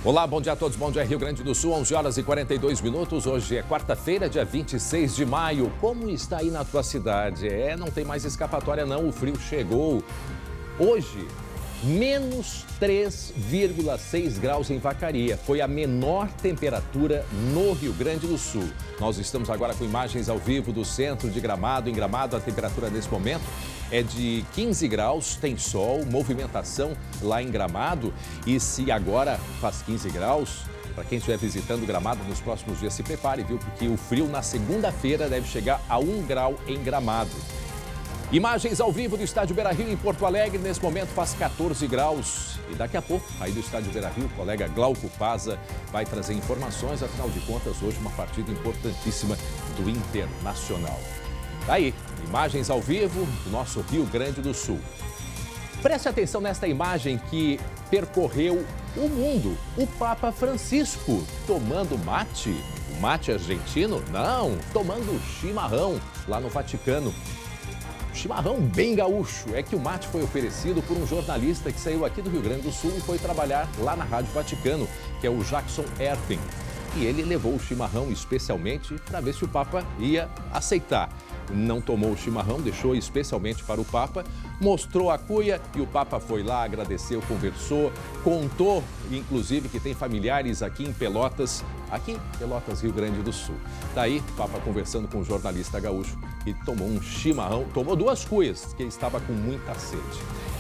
Olá, bom dia a todos, bom dia Rio Grande do Sul, 11 horas e 42 minutos. Hoje é quarta-feira, dia 26 de maio. Como está aí na tua cidade? Não tem mais escapatória não, o frio chegou. Hoje, menos 3,6 graus em Vacaria. Foi a menor temperatura no Rio Grande do Sul. Nós estamos agora com imagens ao vivo do centro de Gramado. Em Gramado, a temperatura nesse momento é de 15 graus, tem sol, movimentação lá em Gramado. E se agora faz 15 graus, para quem estiver visitando Gramado nos próximos dias, se prepare, viu? Porque o frio na segunda-feira deve chegar a 1 grau em Gramado. Imagens ao vivo do Estádio Beira-Rio em Porto Alegre. Nesse momento faz 14 graus. E daqui a pouco, aí do Estádio Beira-Rio, o colega Glauco Paza vai trazer informações. Afinal de contas, hoje uma partida importantíssima do Internacional. Daí, imagens ao vivo do nosso Rio Grande do Sul. Preste atenção nesta imagem que percorreu o mundo. O Papa Francisco tomando mate. O mate argentino? Não, tomando chimarrão lá no Vaticano. Chimarrão bem gaúcho. É que o mate foi oferecido por um jornalista que saiu aqui do Rio Grande do Sul e foi trabalhar lá na Rádio Vaticano, que é o Jackson Erpin. E ele levou o chimarrão especialmente para ver se o Papa ia aceitar. Não tomou o chimarrão, deixou especialmente para o Papa, mostrou a cuia e o Papa foi lá, agradeceu, conversou, contou, inclusive, que tem familiares aqui em Pelotas, Rio Grande do Sul. Daí, o Papa conversando com o jornalista gaúcho e tomou um chimarrão, tomou 2 cuias, que estava com muita sede.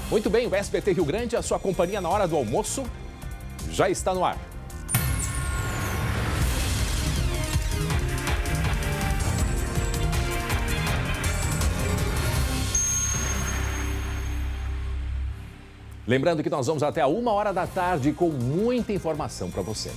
Muito bem, o SBT Rio Grande, a sua companhia na hora do almoço, já está no ar. Lembrando que nós vamos até a 1 hora da tarde com muita informação para você.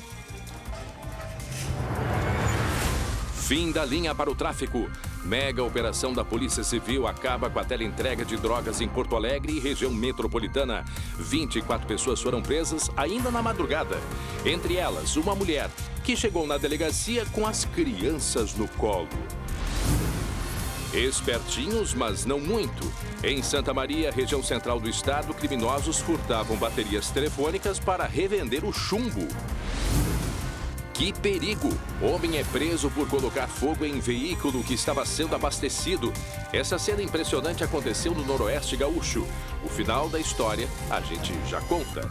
Fim da linha para o tráfico. Mega operação da Polícia Civil acaba com a teleentrega de drogas em Porto Alegre e região metropolitana. 24 pessoas foram presas ainda na madrugada. Entre elas, uma mulher que chegou na delegacia com as crianças no colo. Espertinhos, mas não muito. Em Santa Maria, região central do estado, criminosos furtavam baterias telefônicas para revender o chumbo. Que perigo! Homem é preso por colocar fogo em veículo que estava sendo abastecido. Essa cena impressionante aconteceu no Noroeste Gaúcho. O final da história a gente já conta.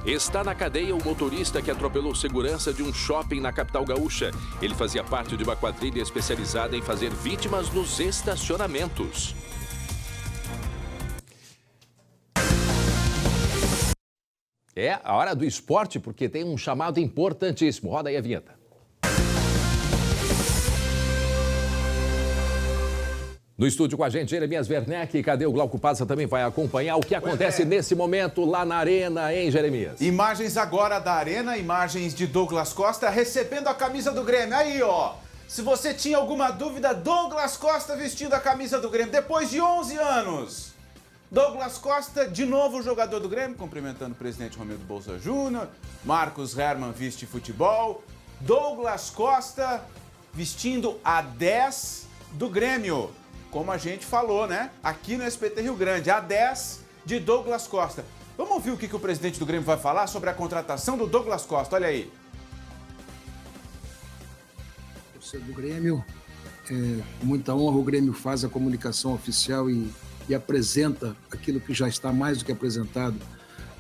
Está na cadeia o motorista que atropelou segurança de um shopping na capital gaúcha. Ele fazia parte de uma quadrilha especializada em fazer vítimas nos estacionamentos. É a hora do esporte, porque tem um chamado importantíssimo. Roda aí a vinheta. No estúdio com a gente, Jeremias Werneck. Cadê o Glauco Paza? Também vai acompanhar o que acontece nesse momento lá na Arena, hein, Jeremias? Imagens agora da Arena, imagens de Douglas Costa recebendo a camisa do Grêmio. Aí, ó, se você tinha alguma dúvida, Douglas Costa vestindo a camisa do Grêmio depois de 11 anos. Douglas Costa, de novo jogador do Grêmio, cumprimentando o presidente Romildo Bolzan Júnior. Marcos Herman veste futebol. Douglas Costa vestindo a 10 do Grêmio. Como a gente falou, né? Aqui no SBT Rio Grande, a 10 de Douglas Costa. Vamos ouvir o que o presidente do Grêmio vai falar sobre a contratação do Douglas Costa. Olha aí. Torcedor do Grêmio, com muita honra, o Grêmio faz a comunicação oficial e apresenta aquilo que já está mais do que apresentado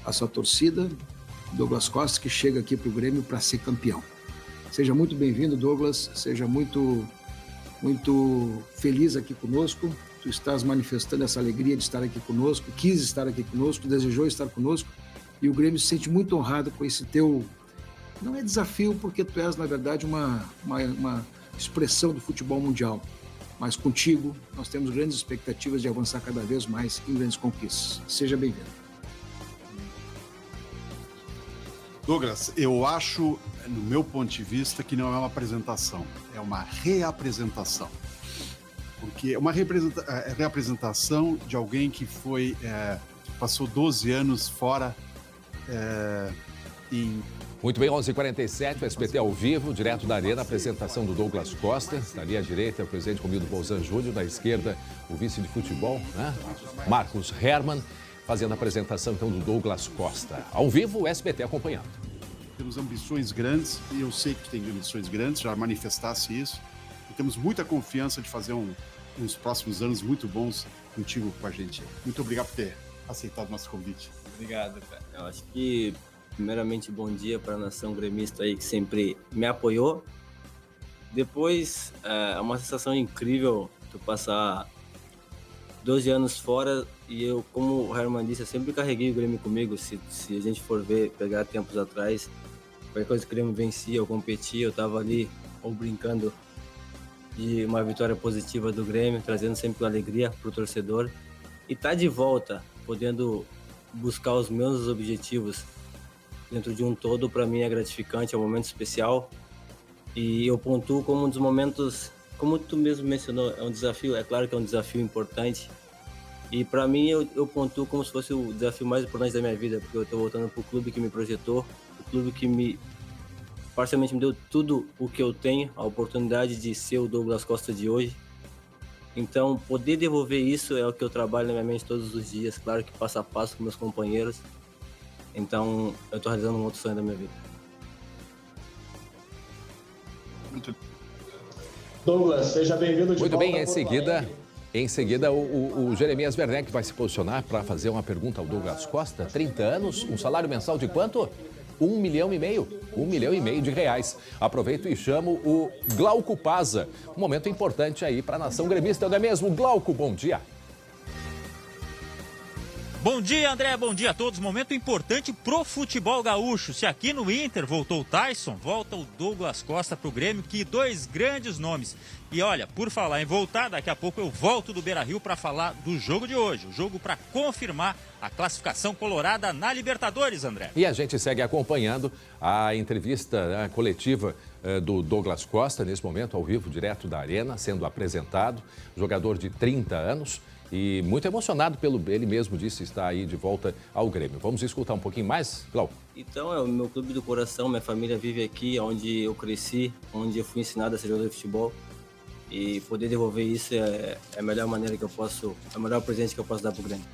à sua torcida. Douglas Costa, que chega aqui para o Grêmio para ser campeão. Seja muito bem-vindo, Douglas. Seja muito feliz aqui conosco. Tu estás manifestando essa alegria de estar aqui conosco, quis estar aqui conosco, desejou estar conosco, e o Grêmio se sente muito honrado com esse teu, não é desafio, porque tu és, na verdade, uma expressão do futebol mundial, mas contigo nós temos grandes expectativas de avançar cada vez mais em grandes conquistas. Seja bem-vindo. Douglas, eu acho, no meu ponto de vista, que não é uma apresentação, é uma reapresentação. Porque é uma reapresentação de alguém que passou 12 anos fora em... Muito bem, 11h47, o SBT ao vivo, direto da Arena, apresentação do Douglas Costa. Está ali à direita o presidente Romildo Bolzan Júnior, da esquerda o vice de futebol, né? Marcos Herman. fazendo a apresentação então do Douglas Costa. Ao vivo, o SBT acompanhando. Temos ambições grandes, e eu sei que tu tem ambições grandes, já manifestasse isso. E temos muita confiança de fazer uns próximos anos muito bons contigo, com a gente. Muito obrigado por ter aceitado o nosso convite. Obrigado, cara. Eu acho que, primeiramente, bom dia para a nação gremista aí que sempre me apoiou. Depois, é uma sensação incrível tu passar 12 anos fora e eu, como o Herman disse, eu sempre carreguei o Grêmio comigo. Se a gente for pegar tempos atrás, qualquer coisa que o Grêmio vencia, eu competia, eu tava ali ou brincando de uma vitória positiva do Grêmio, trazendo sempre alegria pro torcedor. E tá de volta, podendo buscar os meus objetivos dentro de um todo, para mim é gratificante, é um momento especial. E eu pontuo como um dos momentos, como tu mesmo mencionou, é um desafio, é claro que é um desafio importante. E para mim eu pontuo como se fosse o desafio mais importante da minha vida, porque eu estou voltando para o clube que me projetou, o clube que parcialmente me deu tudo o que eu tenho, a oportunidade de ser o Douglas Costa de hoje. Então, poder devolver isso é o que eu trabalho na minha mente todos os dias, claro que passo a passo com meus companheiros. Então, eu estou realizando um outro sonho da minha vida. Douglas, seja bem-vindo de Muito volta. bem, em seguida o Jeremias Werneck vai se posicionar para fazer uma pergunta ao Douglas Costa. 30 anos, um salário mensal de quanto? 1,5 milhão. 1,5 milhão de reais. Aproveito e chamo o Glauco Paza. Um momento importante aí para a nação gremista, não é mesmo? Glauco, bom dia. Bom dia, André. Bom dia a todos. Momento importante pro futebol gaúcho. Se aqui no Inter voltou o Tyson, volta o Douglas Costa pro Grêmio, que 2 grandes nomes. E olha, por falar em voltar, daqui a pouco eu volto do Beira-Rio para falar do jogo de hoje. O jogo para confirmar a classificação colorada na Libertadores, André. E a gente segue acompanhando a entrevista coletiva do Douglas Costa, nesse momento, ao vivo, direto da Arena, sendo apresentado. Jogador de 30 anos. E muito emocionado ele mesmo disse estar aí de volta ao Grêmio. Vamos escutar um pouquinho mais, Glauco? Então, é o meu clube do coração, minha família vive aqui, onde eu cresci, onde eu fui ensinado a ser jogador de futebol. E poder devolver isso é a melhor maneira que eu posso, é o melhor presente que eu posso dar pro Grêmio.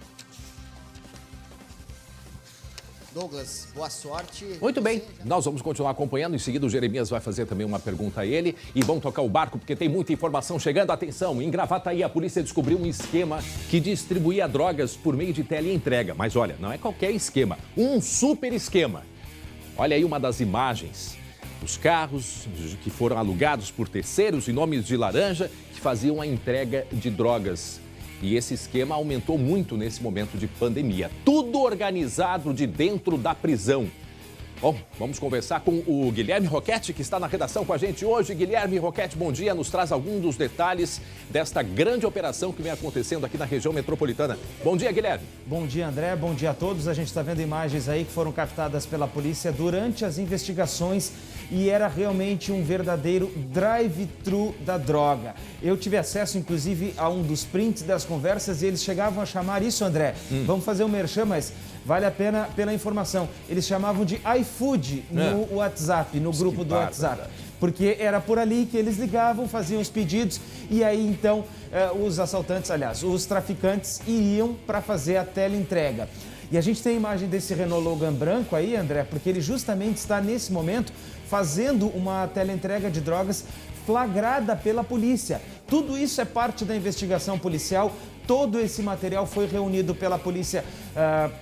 Douglas, boa sorte. Muito bem, nós vamos continuar acompanhando. Em seguida, o Jeremias vai fazer também uma pergunta a ele. E vamos tocar o barco, porque tem muita informação chegando. Atenção, em Gravataí, a polícia descobriu um esquema que distribuía drogas por meio de teleentrega. Mas olha, não é qualquer esquema, um super esquema. Olha aí uma das imagens. Os carros que foram alugados por terceiros em nomes de laranja que faziam a entrega de drogas. E esse esquema aumentou muito nesse momento de pandemia. Tudo organizado de dentro da prisão. Bom, vamos conversar com o Guilherme Roquette, que está na redação com a gente hoje. Guilherme Roquette, bom dia. Nos traz alguns dos detalhes desta grande operação que vem acontecendo aqui na região metropolitana. Bom dia, Guilherme. Bom dia, André. Bom dia a todos. A gente está vendo imagens aí que foram captadas pela polícia durante as investigações e era realmente um verdadeiro drive-thru da droga. Eu tive acesso, inclusive, a um dos prints das conversas e eles chegavam a chamar isso, André. Vamos fazer um merchan, mas vale a pena pela informação. Eles chamavam de iFood no WhatsApp, no grupo do WhatsApp. Porque era por ali que eles ligavam, faziam os pedidos e aí então os assaltantes, aliás, os traficantes iriam para fazer a teleentrega. E a gente tem a imagem desse Renault Logan branco aí, André, porque ele justamente está nesse momento fazendo uma teleentrega de drogas flagrada pela polícia. Tudo isso é parte da investigação policial. Todo esse material foi reunido pela polícia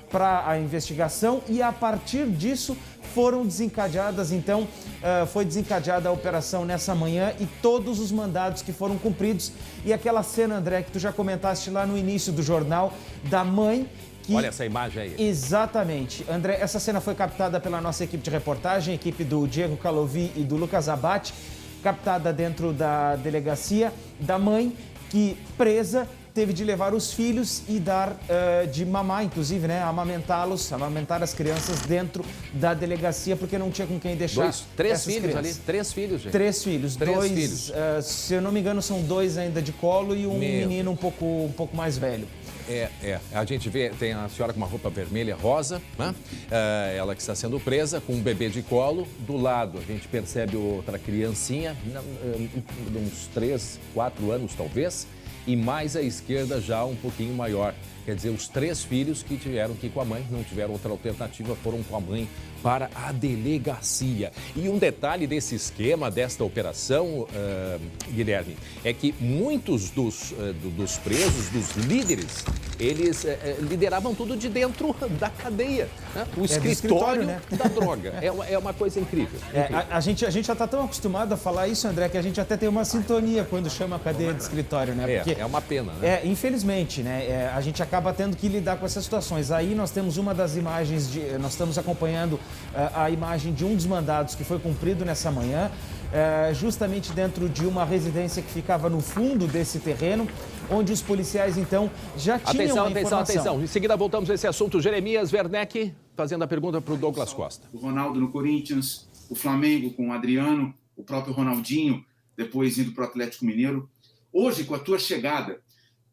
para a investigação e a partir disso foram desencadeadas, então, foi desencadeada a operação nessa manhã e todos os mandados que foram cumpridos. E aquela cena, André, que tu já comentaste lá no início do jornal, da mãe que... Olha essa imagem aí. Exatamente. André, essa cena foi captada pela nossa equipe de reportagem, equipe do Diego Calovi e do Lucas Abate, captada dentro da delegacia, da mãe que, presa, teve de levar os filhos e dar de mamar, inclusive, né? Amamentar as crianças dentro da delegacia, porque não tinha com quem deixar. Três filhos ali, 3 filhos, gente. 3 filhos, 2 filhos. Se eu não me engano, são 2 ainda de colo e um menino um pouco mais velho. A gente vê, tem a senhora com uma roupa vermelha, rosa, né? Ela que está sendo presa com um bebê de colo. Do lado, a gente percebe outra criancinha, uns 3, 4 anos talvez. e mais à esquerda já um pouquinho maior. Quer dizer, os 3 filhos que tiveram que ir com a mãe, não tiveram outra alternativa, foram com a mãe para a delegacia. E um detalhe desse esquema, desta operação, Guilherme, é que muitos dos presos, dos líderes, eles lideravam tudo de dentro da cadeia, né? O escritório né? da droga. É uma coisa incrível. A gente já está tão acostumado a falar isso, André, que a gente até tem uma sintonia quando chama a cadeia de escritório, né? Porque é uma pena, né? Infelizmente, né? A gente acaba tendo que lidar com essas situações. Aí nós temos uma das imagens, nós estamos acompanhando a imagem de um dos mandados que foi cumprido nessa manhã, justamente dentro de uma residência que ficava no fundo desse terreno, onde os policiais, então, já tinham informação. Atenção. Em seguida, voltamos a esse assunto. Jeremias Werneck fazendo a pergunta para o Douglas Costa. O Ronaldo no Corinthians, o Flamengo com o Adriano, o próprio Ronaldinho, depois indo para o Atlético Mineiro. Hoje, com a tua chegada,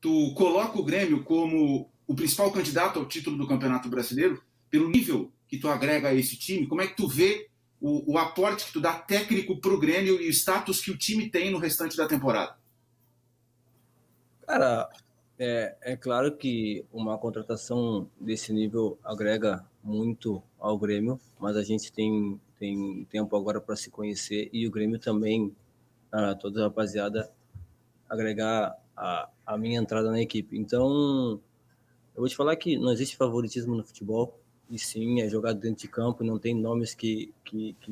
tu coloca o Grêmio como o principal candidato ao título do Campeonato Brasileiro, pelo nível que tu agrega a esse time. Como é que tu vê o aporte que tu dá técnico para o Grêmio e o status que o time tem no restante da temporada? Cara, é claro que uma contratação desse nível agrega muito ao Grêmio, mas a gente tem tempo agora para se conhecer e o Grêmio também, toda a rapaziada, agregar a minha entrada na equipe. Então, eu vou te falar que não existe favoritismo no futebol, e sim, é jogado dentro de campo, e não tem nomes que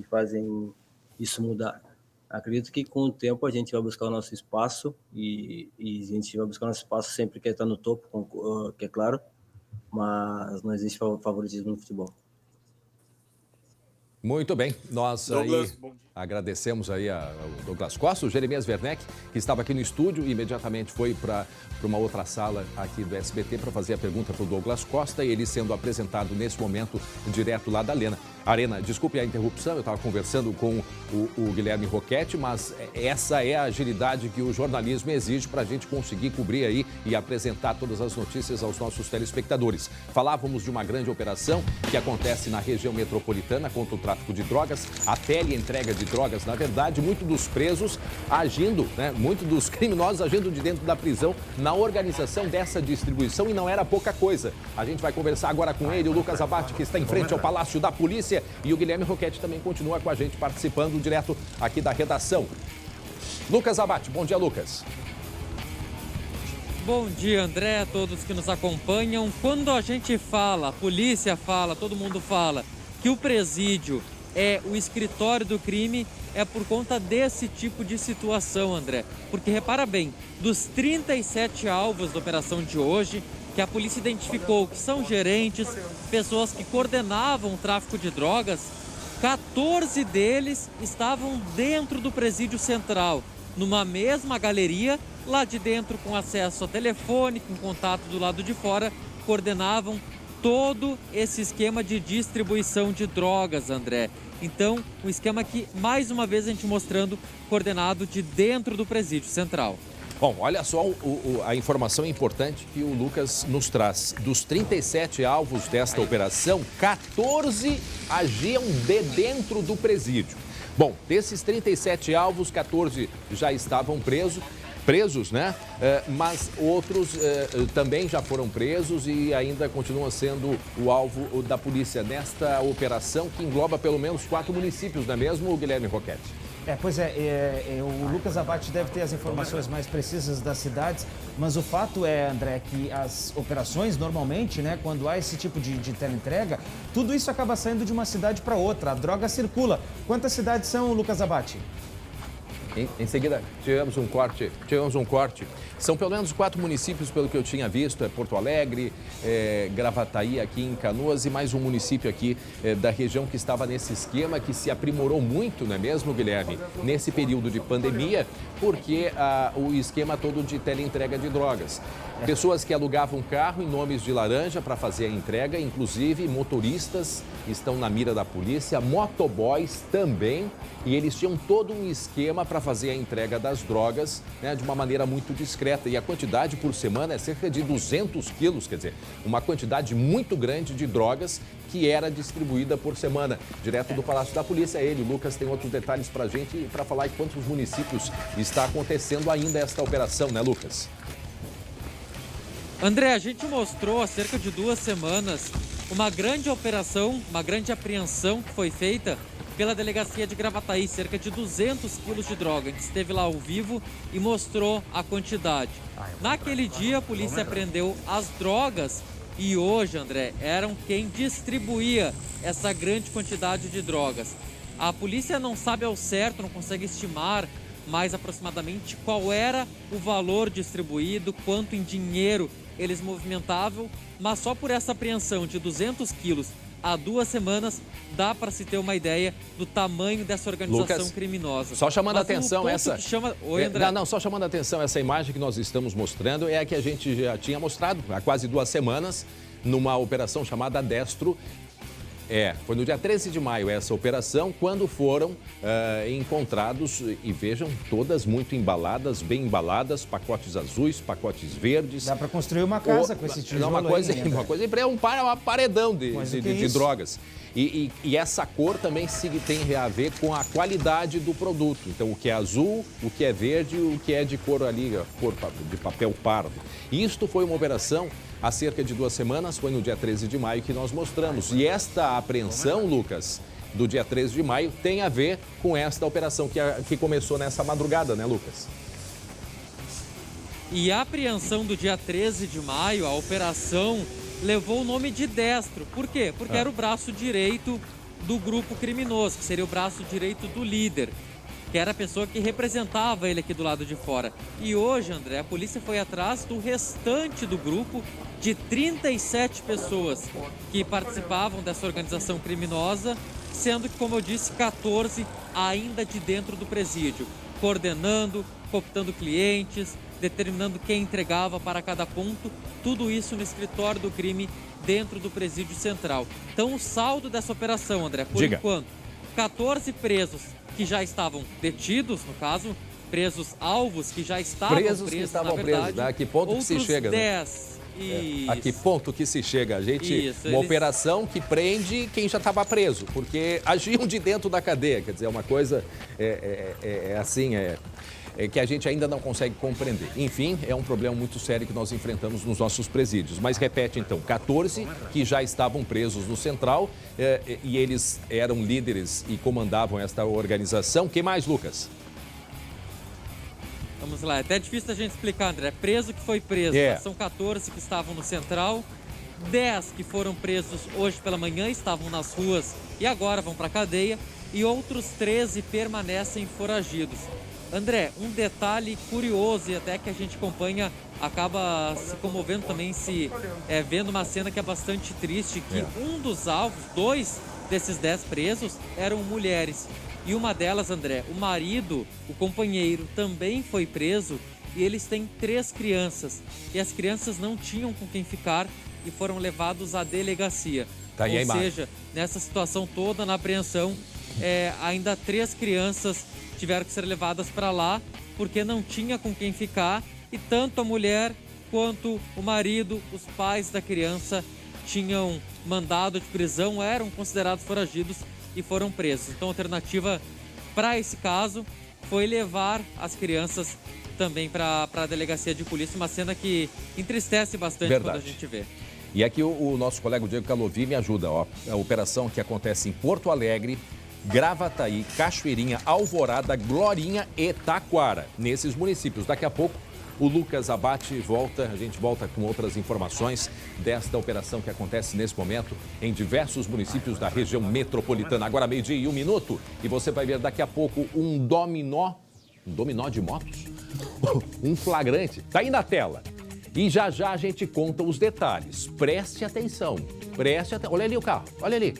fazem isso mudar. Acredito que com o tempo a gente vai buscar o nosso espaço, e a gente vai buscar o nosso espaço sempre que está no topo, que é claro, mas não existe favoritismo no futebol. Muito bem, nós Douglas, aí agradecemos aí ao Douglas Costa, o Jeremias Werneck, que estava aqui no estúdio e imediatamente foi para uma outra sala aqui do SBT para fazer a pergunta para o Douglas Costa, e ele sendo apresentado nesse momento direto lá da Arena. Desculpe a interrupção, eu estava conversando com o Guilherme Roquette, mas essa é a agilidade que o jornalismo exige para a gente conseguir cobrir aí e apresentar todas as notícias aos nossos telespectadores. Falávamos de uma grande operação que acontece na região metropolitana contra o tráfico de drogas, a teleentrega de drogas. Na verdade, muitos dos presos agindo, né, muitos dos criminosos agindo de dentro da prisão na organização dessa distribuição, e não era pouca coisa. A gente vai conversar agora com ele, o Lucas Abate, que está em frente ao Palácio da Polícia, e o Guilherme Roquette também continua com a gente, participando direto aqui da redação. Lucas Abate, bom dia, Lucas. Bom dia, André, a todos que nos acompanham. Quando a gente fala, a polícia fala, todo mundo fala que o presídio é o escritório do crime, é por conta desse tipo de situação, André. Porque repara bem, dos 37 alvos da operação de hoje, que a polícia identificou que são gerentes, pessoas que coordenavam o tráfico de drogas, 14 deles estavam dentro do presídio central, numa mesma galeria, lá de dentro com acesso a telefone, com contato do lado de fora, coordenavam todo esse esquema de distribuição de drogas, André. Então, um esquema que, mais uma vez, a gente mostrando coordenado de dentro do presídio central. Bom, olha só a informação importante que o Lucas nos traz. Dos 37 alvos desta operação, 14 agiam de dentro do presídio. Bom, desses 37 alvos, 14 já estavam presos, né? Mas outros também já foram presos e ainda continuam sendo o alvo da polícia nesta operação, que engloba pelo menos 4 municípios, não é mesmo, Guilherme Roquette? Pois é, o Lucas Abate deve ter as informações mais precisas das cidades, mas o fato é, André, que as operações, normalmente, né, quando há esse tipo de teleentrega, tudo isso acaba saindo de uma cidade para outra, a droga circula. Quantas cidades são, Lucas Abate? Em seguida, tivemos um corte. São pelo menos 4 municípios, pelo que eu tinha visto. É Porto Alegre, Gravataí aqui em Canoas e mais um município aqui da região que estava nesse esquema, que se aprimorou muito, não é mesmo, Guilherme? Nesse período de pandemia, porque o esquema todo de teleentrega de drogas. Pessoas que alugavam carro em nomes de laranja para fazer a entrega, inclusive motoristas estão na mira da polícia, motoboys também, e eles tinham todo um esquema para fazer a entrega das drogas, né, de uma maneira muito discreta. E a quantidade por semana é cerca de 200 quilos, quer dizer, uma quantidade muito grande de drogas que era distribuída por semana. Direto do Palácio da Polícia, ele, o Lucas, tem outros detalhes para a gente, para falar em quantos municípios está acontecendo ainda esta operação, né, Lucas? André, a gente mostrou há cerca de 2 semanas uma grande operação, uma grande apreensão que foi feita pela delegacia de Gravataí, cerca de 200 quilos de droga. A gente esteve lá ao vivo e mostrou a quantidade. Naquele dia, a polícia apreendeu as drogas e hoje, André, eram quem distribuía essa grande quantidade de drogas. A polícia não sabe ao certo, não consegue estimar mais aproximadamente qual era o valor distribuído, quanto em dinheiro eles movimentavam, mas só por essa apreensão de 200 quilos há 2 semanas, dá para se ter uma ideia do tamanho dessa organização Lucas, criminosa. Só chamando a atenção essa... Oi, André. Só chamando a atenção, essa imagem que nós estamos mostrando é a que a gente já tinha mostrado há quase 2 semanas, numa operação chamada Destro. Foi no dia 13 de maio essa operação, quando foram encontrados, e vejam, todas muito embaladas, bem embaladas, pacotes azuis, pacotes verdes. Dá para construir uma casa com esse tijolo uma coisa, aí, uma coisa é um paredão de drogas. E essa cor também tem a ver com a qualidade do produto. Então, o que é azul, o que é verde, o que é de cor ali, cor de papel pardo. Isto foi uma operação há cerca de 2 semanas, foi no dia 13 de maio que nós mostramos. E esta apreensão, Lucas, do dia 13 de maio, tem a ver com esta operação que começou nessa madrugada, né, Lucas? E a apreensão do dia 13 de maio, a operação, levou o nome de Destro. Por quê? Porque era o braço direito do grupo criminoso, que seria o braço direito do líder, que era a pessoa que representava ele aqui do lado de fora. E hoje, André, a polícia foi atrás do restante do grupo de 37 pessoas que participavam dessa organização criminosa, sendo que, como eu disse, 14 ainda de dentro do presídio, coordenando, cooptando clientes, determinando quem entregava para cada ponto, tudo isso no escritório do crime dentro do presídio central. Então, o saldo dessa operação, André, por enquanto, 14 presos que já estavam detidos, no caso, presos alvos que já estavam presos, na verdade, né? A que ponto que se chega, 10, né? A que ponto que se chega? Uma operação que prende quem já estava preso, porque agiam de dentro da cadeia. Quer dizer, é uma coisa que a gente ainda não consegue compreender. Enfim, é um problema muito sério que nós enfrentamos nos nossos presídios. Mas repete então, 14 que já estavam presos no Central e eles eram líderes e comandavam esta organização. O que mais, Lucas? Vamos lá, é até difícil a gente explicar, André. Preso que foi preso, são 14 que estavam no Central, 10 que foram presos hoje pela manhã, estavam nas ruas e agora vão para a cadeia, e outros 13 permanecem foragidos. André, um detalhe curioso e até que a gente acompanha, acaba se comovendo também, vendo uma cena que é bastante triste, que um dos alvos, 2 desses 10 presos, eram mulheres. E uma delas, André, o marido, o companheiro, também foi preso e eles têm 3 crianças. E as crianças não tinham com quem ficar e foram levados à delegacia. Ou seja, nessa situação toda, na apreensão, ainda 3 crianças tiveram que ser levadas para lá porque não tinha com quem ficar e tanto a mulher quanto o marido, os pais da criança tinham mandado de prisão, eram considerados foragidos e foram presos. Então a alternativa para esse caso foi levar as crianças também para a delegacia de polícia, uma cena que entristece bastante quando a gente vê. E aqui o nosso colega Diego Calovi me ajuda, a operação que acontece em Porto Alegre, Gravataí, Cachoeirinha, Alvorada, Glorinha e Taquara, nesses municípios. Daqui a pouco o Lucas Abate a gente volta com outras informações desta operação que acontece nesse momento em diversos municípios da região metropolitana. Agora 12:01 e você vai ver daqui a pouco um dominó de motos, um flagrante, tá aí na tela. E já a gente conta os detalhes. Preste atenção, olha ali o carro, olha ali.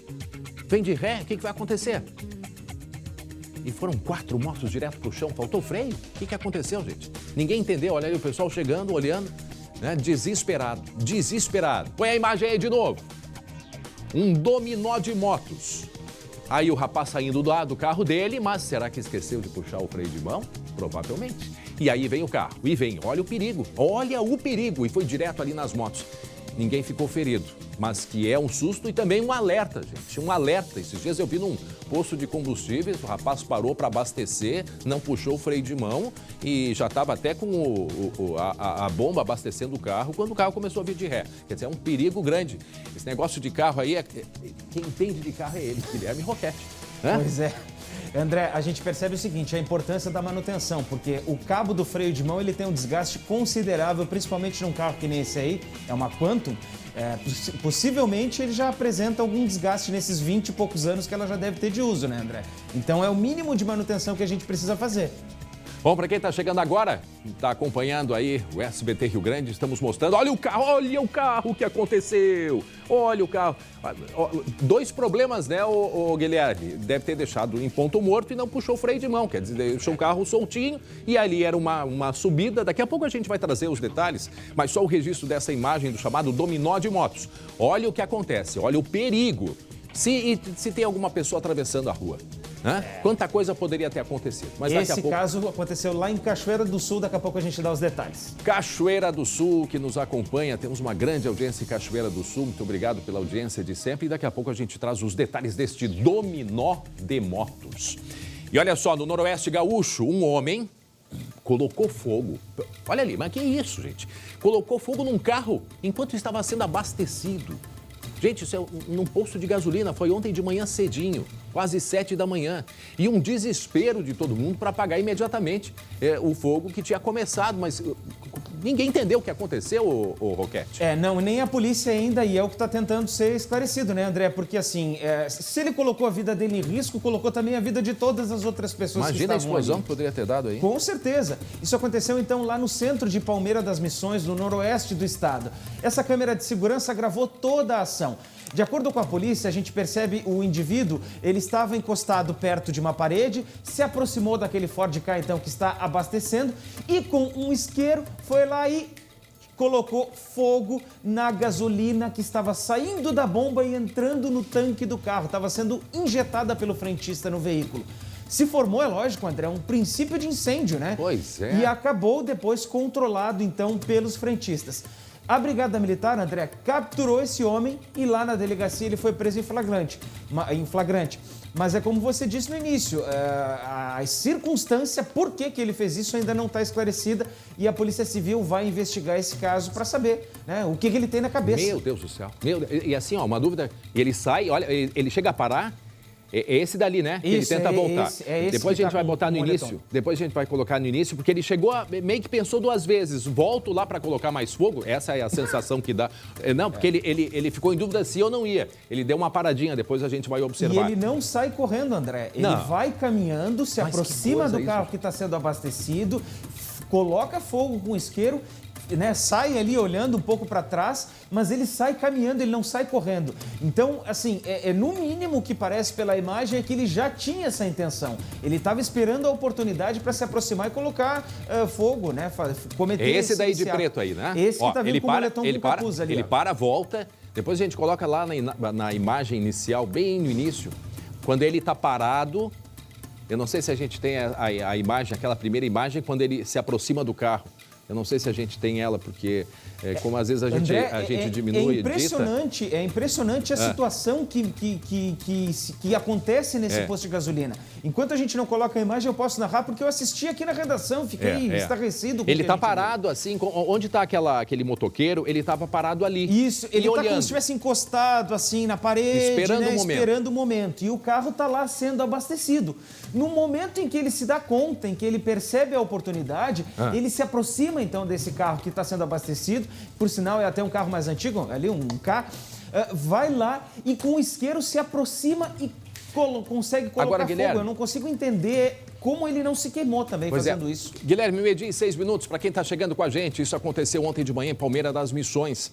Vem de ré, o que vai acontecer? E foram 4 motos direto pro chão, faltou freio? O que aconteceu, gente? Ninguém entendeu, olha aí o pessoal chegando, olhando, né? Desesperado. Põe a imagem aí de novo. Um dominó de motos. Aí o rapaz saindo do carro dele, mas será que esqueceu de puxar o freio de mão? Provavelmente. E aí vem o carro, olha o perigo, e foi direto ali nas motos. ninguém ficou ferido, mas que é um susto e também um alerta, gente. Um alerta. Esses dias eu vi num posto de combustíveis, o rapaz parou para abastecer, não puxou o freio de mão e já estava até com a bomba abastecendo o carro quando o carro começou a vir de ré. Quer dizer, é um perigo grande. Esse negócio de carro aí, quem entende de carro é ele, Guilherme Roquette. Pois é. André, a gente percebe o seguinte, a importância da manutenção, porque o cabo do freio de mão ele tem um desgaste considerável, principalmente num carro que nem esse aí, é uma Quantum, possivelmente ele já apresenta algum desgaste nesses 20 e poucos anos que ela já deve ter de uso, né, André? Então é o mínimo de manutenção que a gente precisa fazer. Bom, para quem está chegando agora, está acompanhando aí o SBT Rio Grande, estamos mostrando, olha o carro que aconteceu, olha o carro. 2 problemas, né, o Guilherme? Deve ter deixado em ponto morto e não puxou o freio de mão, quer dizer, deixou o carro soltinho e ali era uma subida. Daqui a pouco a gente vai trazer os detalhes, mas só o registro dessa imagem do chamado dominó de motos. Olha o que acontece, olha o perigo. Se tem alguma pessoa atravessando a rua. Quanta coisa poderia ter acontecido. Mas daqui a pouco... caso aconteceu lá em Cachoeira do Sul, daqui a pouco a gente dá os detalhes. Cachoeira do Sul, que nos acompanha, temos uma grande audiência em Cachoeira do Sul, muito obrigado pela audiência de sempre. E daqui a pouco a gente traz os detalhes deste dominó de motos. E olha só, no Noroeste Gaúcho, um homem colocou fogo. Olha ali, mas que isso, gente? Colocou fogo num carro enquanto estava sendo abastecido. Gente, isso é num posto de gasolina, foi ontem de manhã cedinho, quase 7 da manhã. E um desespero de todo mundo para apagar imediatamente o fogo que tinha começado, mas ninguém entendeu o que aconteceu, o Roquette. Não, nem a polícia ainda, e é o que está tentando ser esclarecido, né, André? Porque assim, se ele colocou a vida dele em risco, colocou também a vida de todas as outras pessoas que estavam ali. Imagina a explosão que poderia ter dado aí. Com certeza. Isso aconteceu então lá no centro de Palmeira das Missões, no noroeste do estado. Essa câmera de segurança gravou toda a ação. De acordo com a polícia, a gente percebe o indivíduo, ele estava encostado perto de uma parede, se aproximou daquele Ford Ka, então, que está abastecendo e com um isqueiro foi lá e colocou fogo na gasolina que estava saindo da bomba e entrando no tanque do carro, estava sendo injetada pelo frentista no veículo. Se formou, é lógico, André, um princípio de incêndio, né? Pois é. E acabou depois controlado, então, pelos frentistas. A Brigada Militar, André, capturou esse homem e lá na delegacia ele foi preso em flagrante. Mas é como você disse no início, a circunstância, por que ele fez isso ainda não está esclarecida e a Polícia Civil vai investigar esse caso para saber, né, o que ele tem na cabeça. Meu Deus do céu. E assim, ó, uma dúvida, ele sai, olha, ele chega a parar. É esse dali, né? Que isso, ele tenta voltar. Esse depois a gente vai botar no início. Depois a gente vai colocar no início, porque ele chegou, meio que pensou 2 vezes. Volto lá para colocar mais fogo? Essa é a sensação que dá. Não, porque ele ficou em dúvida se eu não ia. Ele deu uma paradinha, depois a gente vai observar. E ele não sai correndo, André. Ele vai caminhando, se aproxima do carro que está sendo abastecido, coloca fogo com isqueiro, né, sai ali olhando um pouco para trás, mas ele sai caminhando, ele não sai correndo. Então, assim, no mínimo o que parece pela imagem é que ele já tinha essa intenção. Ele estava esperando a oportunidade para se aproximar e colocar fogo, né, cometer esse daí de preto aí, né? Esse que tá vindo com o moletom com capuz ali. Ele para, volta, depois a gente coloca lá na imagem inicial, bem no início, quando ele está parado. Eu não sei se a gente tem a imagem, aquela primeira imagem, quando ele se aproxima do carro. Eu não sei se a gente tem ela, porque como às vezes a gente diminui e edita. É impressionante a situação que acontece nesse posto de gasolina. Enquanto a gente não coloca a imagem, eu posso narrar, porque eu assisti aqui na redação, fiquei estarrecido. Ele está parado assim, onde está aquele motoqueiro, ele estava parado ali. Isso, ele está como se estivesse encostado assim na parede, esperando o momento. E o carro está lá sendo abastecido. No momento em que ele se dá conta, em que ele percebe a oportunidade, ele se aproxima então desse carro que está sendo abastecido, por sinal é até um carro mais antigo, ali um K, vai lá e com o isqueiro se aproxima e consegue colocar fogo. Eu não consigo entender como ele não se queimou também fazendo isso. Guilherme, 12:06, para quem está chegando com a gente, isso aconteceu ontem de manhã em Palmeira das Missões.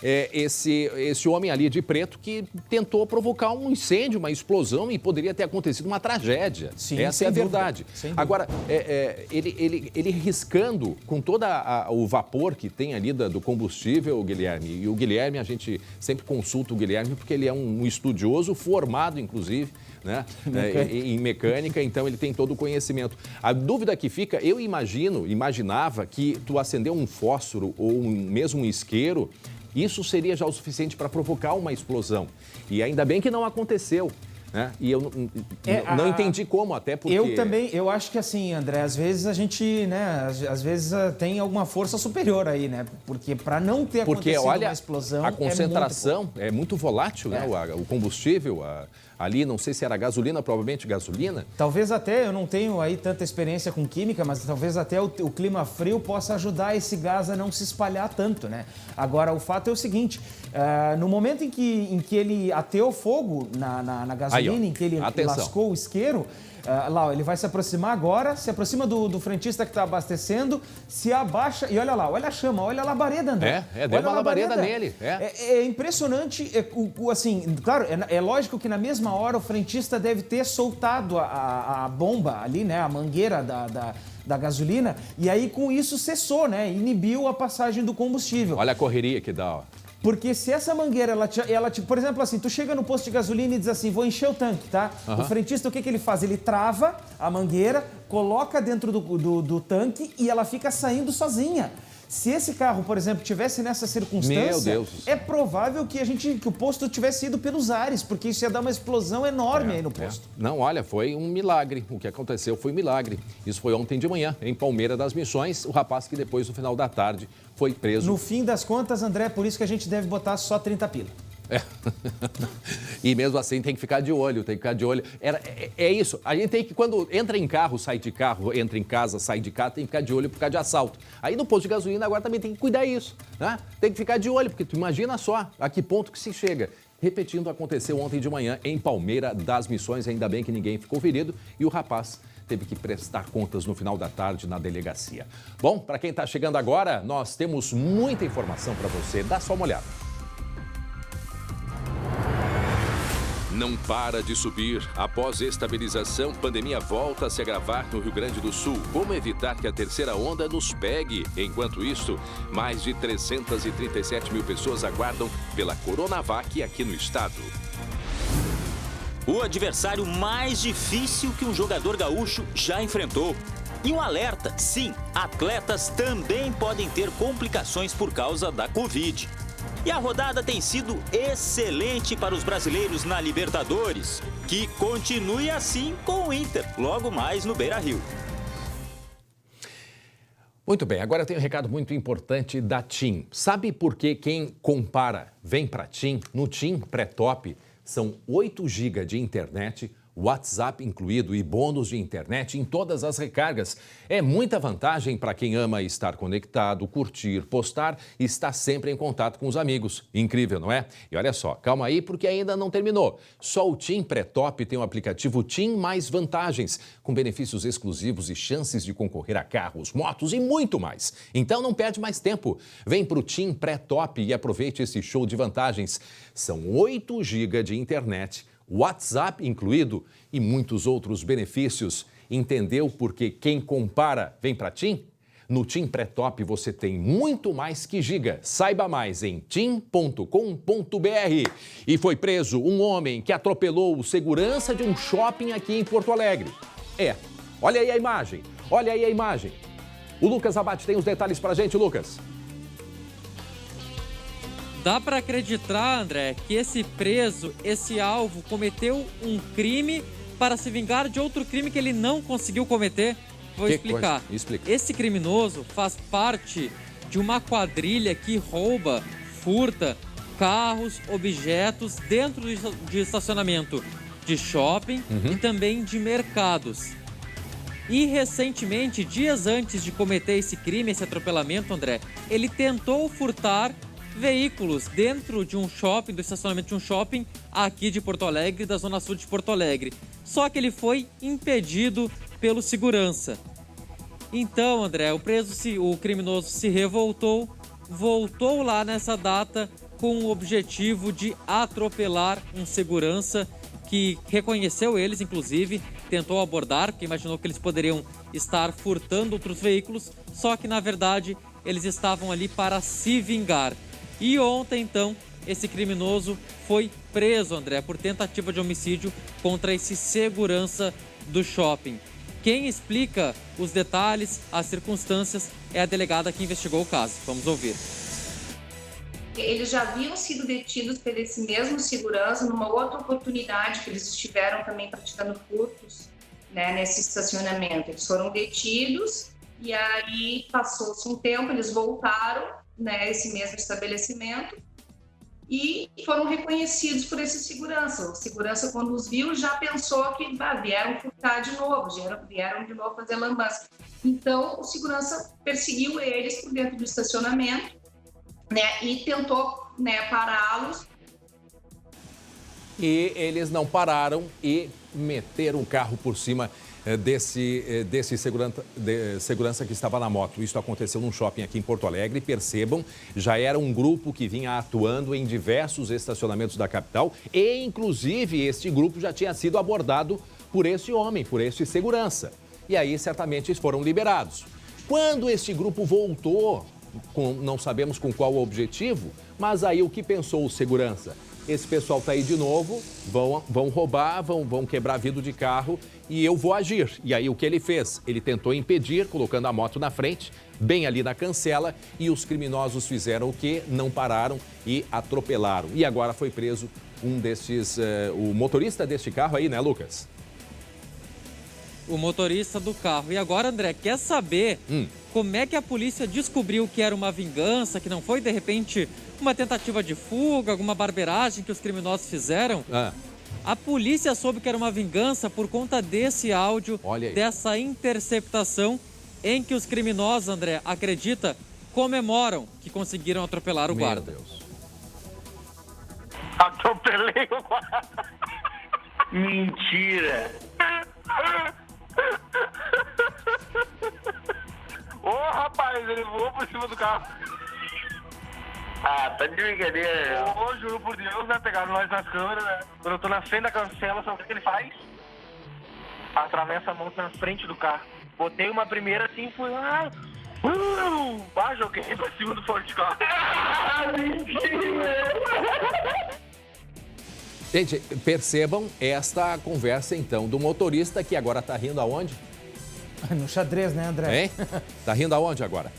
Esse homem ali de preto que tentou provocar um incêndio, uma explosão e poderia ter acontecido uma tragédia. Sim, essa é a verdade. Agora, ele riscando com todo o vapor que tem ali do combustível, Guilherme, e o Guilherme, a gente sempre consulta o Guilherme porque ele é um estudioso, formado inclusive, né, em mecânica, então ele tem todo o conhecimento. A dúvida que fica, eu imaginava que tu acender um fósforo ou mesmo um isqueiro Isso seria já o suficiente para provocar uma explosão. E ainda bem que não aconteceu. Né? E eu não entendi como, até porque... Eu acho que assim, André, às vezes a gente, né, às vezes tem alguma força superior aí, né? Porque para não ter acontecido uma explosão... A concentração é muito volátil, né? O combustível, ali, não sei se era gasolina, provavelmente gasolina. Talvez até, eu não tenho aí tanta experiência com química, mas talvez até o clima frio possa ajudar esse gás a não se espalhar tanto, né? Agora, o fato é o seguinte, no momento em que ele ateou fogo na gasolina, em que ele lascou o isqueiro, lá, ele vai se aproximar agora, se aproxima do frentista que está abastecendo, se abaixa e olha lá, olha a chama, olha a labareda, André. Deu uma labareda nele. É impressionante, assim, claro, é lógico que na mesma hora o frentista deve ter soltado a bomba ali, né, a mangueira da gasolina, e aí com isso cessou, né, inibiu a passagem do combustível. Olha a correria que dá, ó. Porque se essa mangueira, por exemplo, assim, tu chega no posto de gasolina e diz assim, vou encher o tanque, tá? O frentista, o que ele faz? Ele trava a mangueira, coloca dentro do tanque e ela fica saindo sozinha. Se esse carro, por exemplo, tivesse nessa circunstância, é provável que o posto tivesse ido pelos ares, porque isso ia dar uma explosão enorme aí no posto. Não, olha, foi um milagre. O que aconteceu foi um milagre. Isso foi ontem de manhã, em Palmeira das Missões, o rapaz que depois, no final da tarde, foi preso. No fim das contas, André, é por isso que a gente deve botar só 30 pila. E mesmo assim tem que ficar de olho, É isso, a gente tem que, quando entra em carro, sai de carro, entra em casa, sai de casa, tem que ficar de olho por causa de assalto. Aí no posto de gasolina agora também tem que cuidar disso, né? Tem que ficar de olho, porque tu imagina só a que ponto que se chega. Repetindo, aconteceu ontem de manhã em Palmeira das Missões, ainda bem que ninguém ficou ferido e o rapaz teve que prestar contas no final da tarde na delegacia. Bom, para quem está chegando agora, nós temos muita informação para você, dá só uma olhada. Não para de subir. Após estabilização, pandemia volta a se agravar no Rio Grande do Sul. Como evitar que a terceira onda nos pegue? Enquanto isso, mais de 337 mil pessoas aguardam pela Coronavac aqui no estado. O adversário mais difícil que um jogador gaúcho já enfrentou. E um alerta, sim, atletas também podem ter complicações por causa da Covid. E a rodada tem sido excelente para os brasileiros na Libertadores, que continue assim com o Inter, logo mais no Beira-Rio. Muito bem, agora tem um recado muito importante da TIM. Sabe por que quem compara vem para TIM? No TIM Pré-Top são 8 GB de internet, WhatsApp incluído e bônus de internet em todas as recargas. É muita vantagem para quem ama estar conectado, curtir, postar e estar sempre em contato com os amigos. Incrível, não é? E olha só, calma aí porque ainda não terminou. Só o TIM Pré-Top tem o aplicativo TIM Mais Vantagens, com benefícios exclusivos e chances de concorrer a carros, motos e muito mais. Então não perde mais tempo. Vem para o TIM Pré-Top e aproveite esse show de vantagens. São 8 GB de internet, WhatsApp incluído e muitos outros benefícios. Entendeu por que quem compara vem para TIM? No TIM Pré-Top você tem muito mais que giga. Saiba mais em tim.com.br. E foi preso um homem que atropelou o segurança de um shopping aqui em Porto Alegre. Olha aí a imagem, olha aí a imagem. O Lucas Abate tem os detalhes pra gente, Lucas. Dá para acreditar, André, que esse preso, esse alvo, cometeu um crime para se vingar de outro crime que ele não conseguiu cometer? Vou explicar. Explica. Esse criminoso faz parte de uma quadrilha que rouba, furta carros, objetos dentro de estacionamento de shopping e também de mercados. E recentemente, dias antes de cometer esse crime, esse atropelamento, André, ele tentou furtar veículos dentro de um shopping, do estacionamento de um shopping aqui de Porto Alegre, da zona sul de Porto Alegre. Só que ele foi impedido pelo segurança. Então, André, o criminoso se revoltou, voltou lá nessa data com o objetivo de atropelar um segurança que reconheceu eles, inclusive, tentou abordar, porque imaginou que eles poderiam estar furtando outros veículos, só que, na verdade, eles estavam ali para se vingar. E ontem, então, esse criminoso foi preso, André, por tentativa de homicídio contra esse segurança do shopping. Quem explica os detalhes, as circunstâncias, é a delegada que investigou o caso. Vamos ouvir. Eles já haviam sido detidos por esse mesmo segurança numa outra oportunidade que eles estiveram também praticando furtos, né, nesse estacionamento. Eles foram detidos e aí passou-se um tempo, eles voltaram, né, esse mesmo estabelecimento e foram reconhecidos por esse segurança. O segurança, quando os viu, já pensou que vieram furtar de novo, vieram de novo fazer lambança. Então, o segurança perseguiu eles por dentro do estacionamento, né, e tentou, né, pará-los. E eles não pararam e meteram o carro por cima desse segurança que estava na moto. Isso aconteceu num shopping aqui em Porto Alegre. Percebam, já era um grupo que vinha atuando em diversos estacionamentos da capital e, inclusive, este grupo já tinha sido abordado por esse homem, por esse segurança. E aí, certamente, eles foram liberados. Quando este grupo voltou, não sabemos com qual objetivo, mas aí o que pensou o segurança? Esse pessoal está aí de novo, vão roubar, vão quebrar vidro de carro e eu vou agir. E aí o que ele fez? Ele tentou impedir, colocando a moto na frente, bem ali na cancela, e os criminosos fizeram o quê? Não pararam e atropelaram. E agora foi preso um desses, o motorista deste carro aí, né, Lucas? O motorista do carro. E agora, André, quer saber como é que a polícia descobriu que era uma vingança, que não foi, de repente, uma tentativa de fuga, alguma barbeiragem que os criminosos fizeram? A polícia soube que era uma vingança por conta desse áudio, dessa interceptação em que os criminosos, André, acredita, comemoram que conseguiram atropelar o guarda. Meu Deus. Atropelei o guarda. Mentira. Ô, rapaz, ele voou por cima do carro. Ah, tá de brincadeira. Ô, juro por Deus, né? Pegaram nós nas câmeras, né? Quando eu tô na frente da cancela, sabe o que ele faz? Atravessa a mão na frente do carro. Botei uma primeira assim e fui lá. Joguei pra cima do fora de carro. Mentira! Gente, percebam esta conversa, então, do motorista que agora tá rindo aonde? No xadrez, né, André? Hein? Tá rindo aonde agora?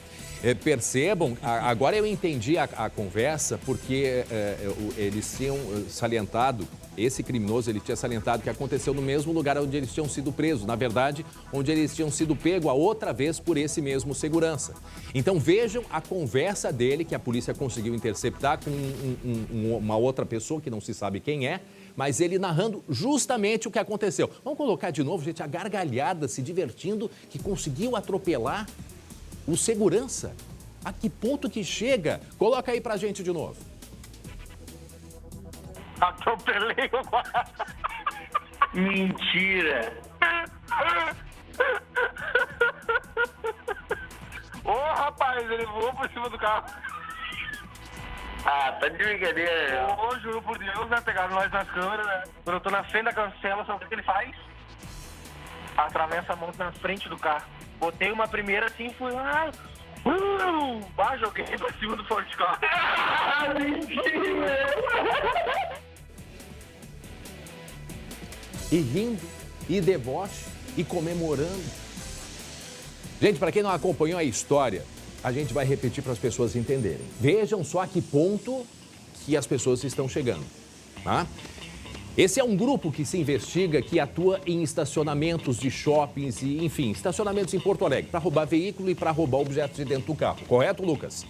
Percebam, agora eu entendi a conversa, porque eles tinham salientado, esse criminoso, ele tinha salientado que aconteceu no mesmo lugar onde eles tinham sido presos, na verdade, onde eles tinham sido pegos a outra vez por esse mesmo segurança. Então vejam a conversa dele, que a polícia conseguiu interceptar com uma outra pessoa, que não se sabe quem é, mas ele narrando justamente o que aconteceu. Vamos colocar de novo, gente, a gargalhada, se divertindo, que conseguiu atropelar o segurança. A que ponto que chega? Coloca aí pra gente de novo. Atropelei o guarda. Mentira. Ô, rapaz, ele voou por cima do carro. Ah, tá de brincadeira. Ô, juro por Deus, né? Pegaram nós nas câmeras, né? Quando eu tô na frente da cancela, sabe o que ele faz? Atravessa a mão na frente do carro. Botei uma primeira assim e fui lá. Joguei pra cima do fora de carro. Mentira! E rindo, e deboche, e comemorando. Gente, para quem não acompanhou a história, a gente vai repetir para as pessoas entenderem. Vejam só a que ponto que as pessoas estão chegando, tá? Esse é um grupo que se investiga, que atua em estacionamentos de shoppings e, enfim, estacionamentos em Porto Alegre, para roubar veículo e para roubar objetos de dentro do carro. Correto, Lucas?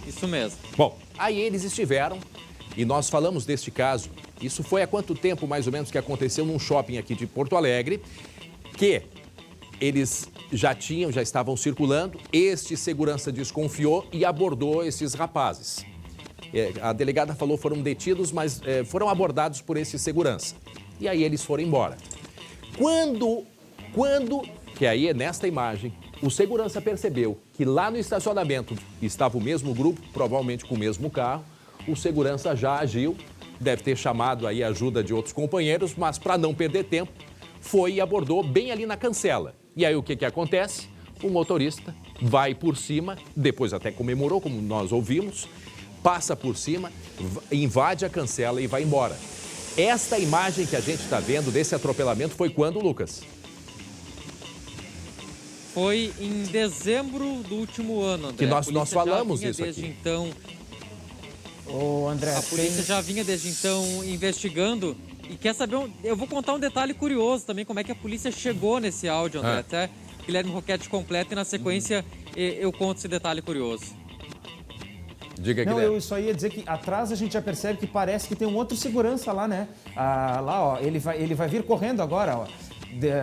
Isso mesmo. Bom, aí eles estiveram e nós falamos deste caso. Isso foi há quanto tempo, mais ou menos, que aconteceu num shopping aqui de Porto Alegre, que eles já estavam circulando, este segurança desconfiou e abordou esses rapazes. A delegada falou que foram detidos, mas foram abordados por esse segurança. E aí eles foram embora. Quando, que aí é nesta imagem, o segurança percebeu que lá no estacionamento estava o mesmo grupo, provavelmente com o mesmo carro, o segurança já agiu, deve ter chamado aí a ajuda de outros companheiros, mas para não perder tempo, foi e abordou bem ali na cancela. E aí o que acontece? O motorista vai por cima, depois até comemorou, como nós ouvimos, passa por cima, invade a cancela e vai embora. Esta imagem que a gente está vendo desse atropelamento foi quando, Lucas? foi em dezembro do último ano, André. Que nós falamos isso desde aqui. Então, André, a polícia já vinha desde então investigando. E quer saber, eu vou contar um detalhe curioso também, como é que a polícia chegou nesse áudio, André. Até Guilherme Roquete completa e na sequência eu conto esse detalhe curioso. Diga, Não, Guilherme. eu só ia dizer que atrás a gente já percebe que parece que tem um outro segurança lá, né? Lá, ó, ele vai vir correndo agora, ó.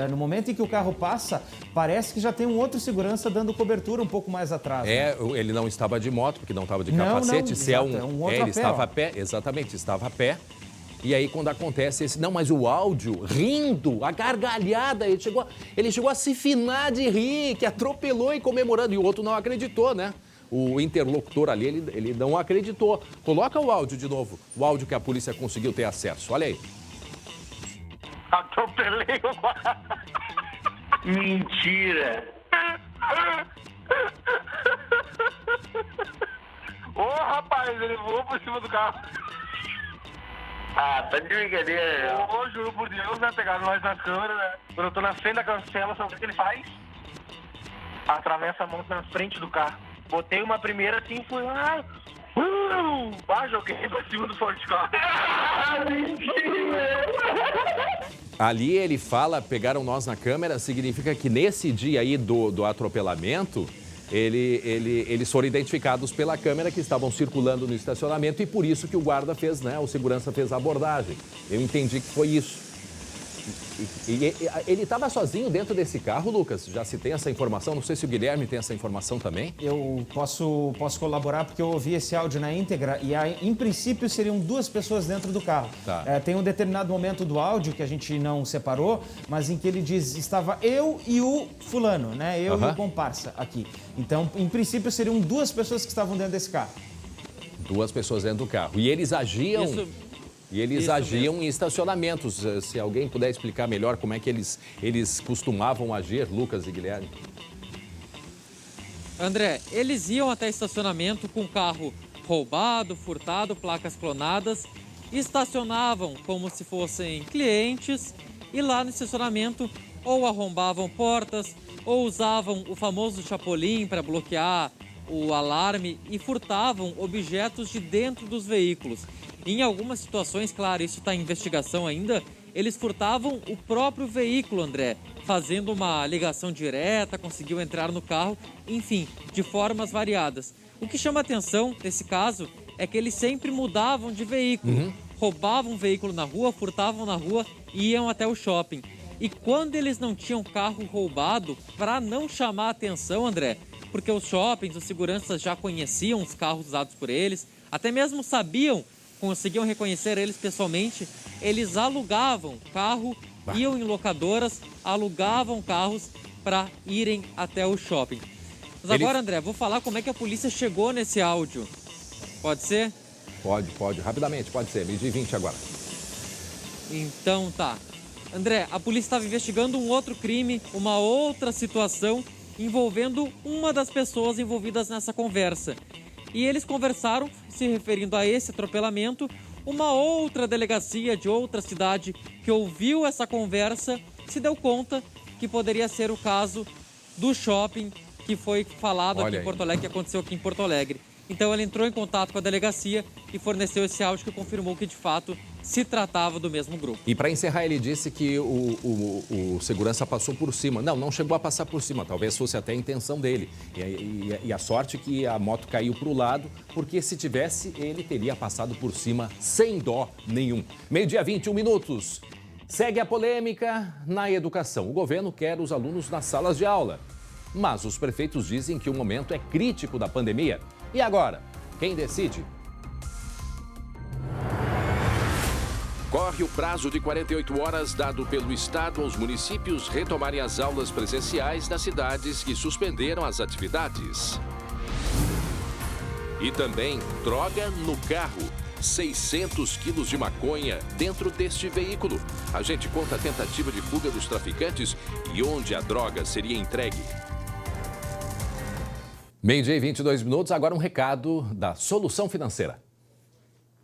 No momento em que o carro passa, parece que já tem um outro segurança dando cobertura um pouco mais atrás. Ele não estava de moto, porque não estava de capacete. Ele estava a pé, exatamente, estava a pé. E aí, quando acontece esse... Não, mas o áudio, rindo, a gargalhada, ele chegou a se finar de rir, que atropelou e comemorando. E o outro não acreditou, né? O interlocutor ali, ele não acreditou. Coloca o áudio de novo, o áudio que a polícia conseguiu ter acesso. Olha aí. Atropelei o... Mentira. Ô, rapaz, ele voou por cima do carro. Tá de brincadeira. Ô, juro por Deus, né? Pegaram nós nas câmeras, né? Quando eu tô na frente da cancela, sabe o que ele faz? Atravessa a moto na frente do carro. Botei uma primeira assim e fui lá. Joguei pra cima do Forte Carro. Ali ele fala, pegaram nós na câmera, significa que nesse dia aí do atropelamento, eles foram identificados pela câmera que estavam circulando no estacionamento e por isso que o guarda fez, né? O segurança fez a abordagem. Eu entendi que foi isso. Ele estava sozinho dentro desse carro, Lucas? Já se tem essa informação? Não sei se o Guilherme tem essa informação também. Eu posso colaborar porque eu ouvi esse áudio na íntegra e, em princípio, seriam 2 pessoas dentro do carro. Tá. Tem um determinado momento do áudio que a gente não separou, mas em que ele diz, estava eu e o fulano, né? Eu e o comparsa aqui. Então, em princípio, seriam 2 pessoas que estavam dentro desse carro. 2 pessoas dentro do carro. E eles agiam... Isso agiam mesmo. Em estacionamentos. Se alguém puder explicar melhor como é que eles costumavam agir, Lucas e Guilherme. André, eles iam até estacionamento com carro roubado, furtado, placas clonadas, estacionavam como se fossem clientes e lá no estacionamento ou arrombavam portas ou usavam o famoso chapolim para bloquear o alarme e furtavam objetos de dentro dos veículos. Em algumas situações, claro, isso está em investigação ainda, eles furtavam o próprio veículo, André, fazendo uma ligação direta, conseguiu entrar no carro, enfim, de formas variadas. O que chama atenção nesse caso é que eles sempre mudavam de veículo, roubavam um veículo na rua, furtavam na rua e iam até o shopping. E quando eles não tinham carro roubado, para não chamar atenção, André, porque os shoppings, os seguranças já conheciam os carros usados por eles, até mesmo conseguiam reconhecer eles pessoalmente, eles alugavam carro, iam em locadoras, alugavam carros para irem até o shopping. Mas agora, André, vou falar como é que a polícia chegou nesse áudio. Pode ser? Pode. Rapidamente, pode ser. 12h20 agora. Então tá. André, a polícia estava investigando um outro crime, uma outra situação envolvendo uma das pessoas envolvidas nessa conversa. E eles conversaram, se referindo a esse atropelamento, uma outra delegacia de outra cidade que ouviu essa conversa se deu conta que poderia ser o caso do shopping que foi falado aqui em Porto Alegre, que aconteceu aqui em Porto Alegre. Então ela entrou em contato com a delegacia e forneceu esse áudio que confirmou que de fato se tratava do mesmo grupo. E para encerrar, ele disse que o segurança passou por cima. Não chegou a passar por cima, talvez fosse até a intenção dele. E a sorte que a moto caiu para o lado, porque se tivesse, ele teria passado por cima sem dó nenhum. 12h, 21 minutos. Segue a polêmica na educação. O governo quer os alunos nas salas de aula. Mas os prefeitos dizem que o momento é crítico da pandemia. E agora? Quem decide? Corre o prazo de 48 horas dado pelo Estado aos municípios retomarem as aulas presenciais nas cidades que suspenderam as atividades. E também droga no carro. 600 quilos de maconha dentro deste veículo. A gente conta a tentativa de fuga dos traficantes e onde a droga seria entregue. 12h, 22 minutos. Agora um recado da Solução Financeira.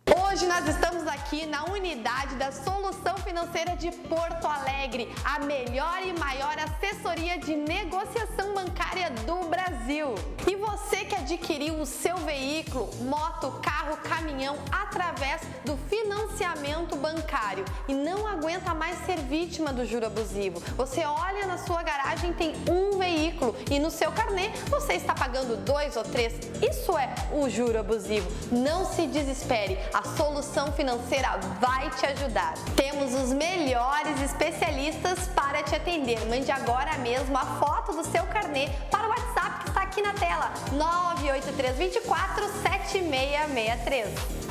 Hoje nós estamos aqui aqui na unidade da Solução Financeira de Porto Alegre, a melhor e maior assessoria de negociação bancária do Brasil. E você que adquiriu o seu veículo, moto, carro, caminhão através do financiamento bancário e não aguenta mais ser vítima do juro abusivo. Você olha na sua garagem e tem um veículo e no seu carnê você está pagando 2 ou 3. Isso é o juro abusivo. Não se desespere, a Solução Financeira vai te ajudar. Temos os melhores especialistas para te atender. Mande agora mesmo a foto do seu carnê para o WhatsApp que está aqui na tela, 983247663.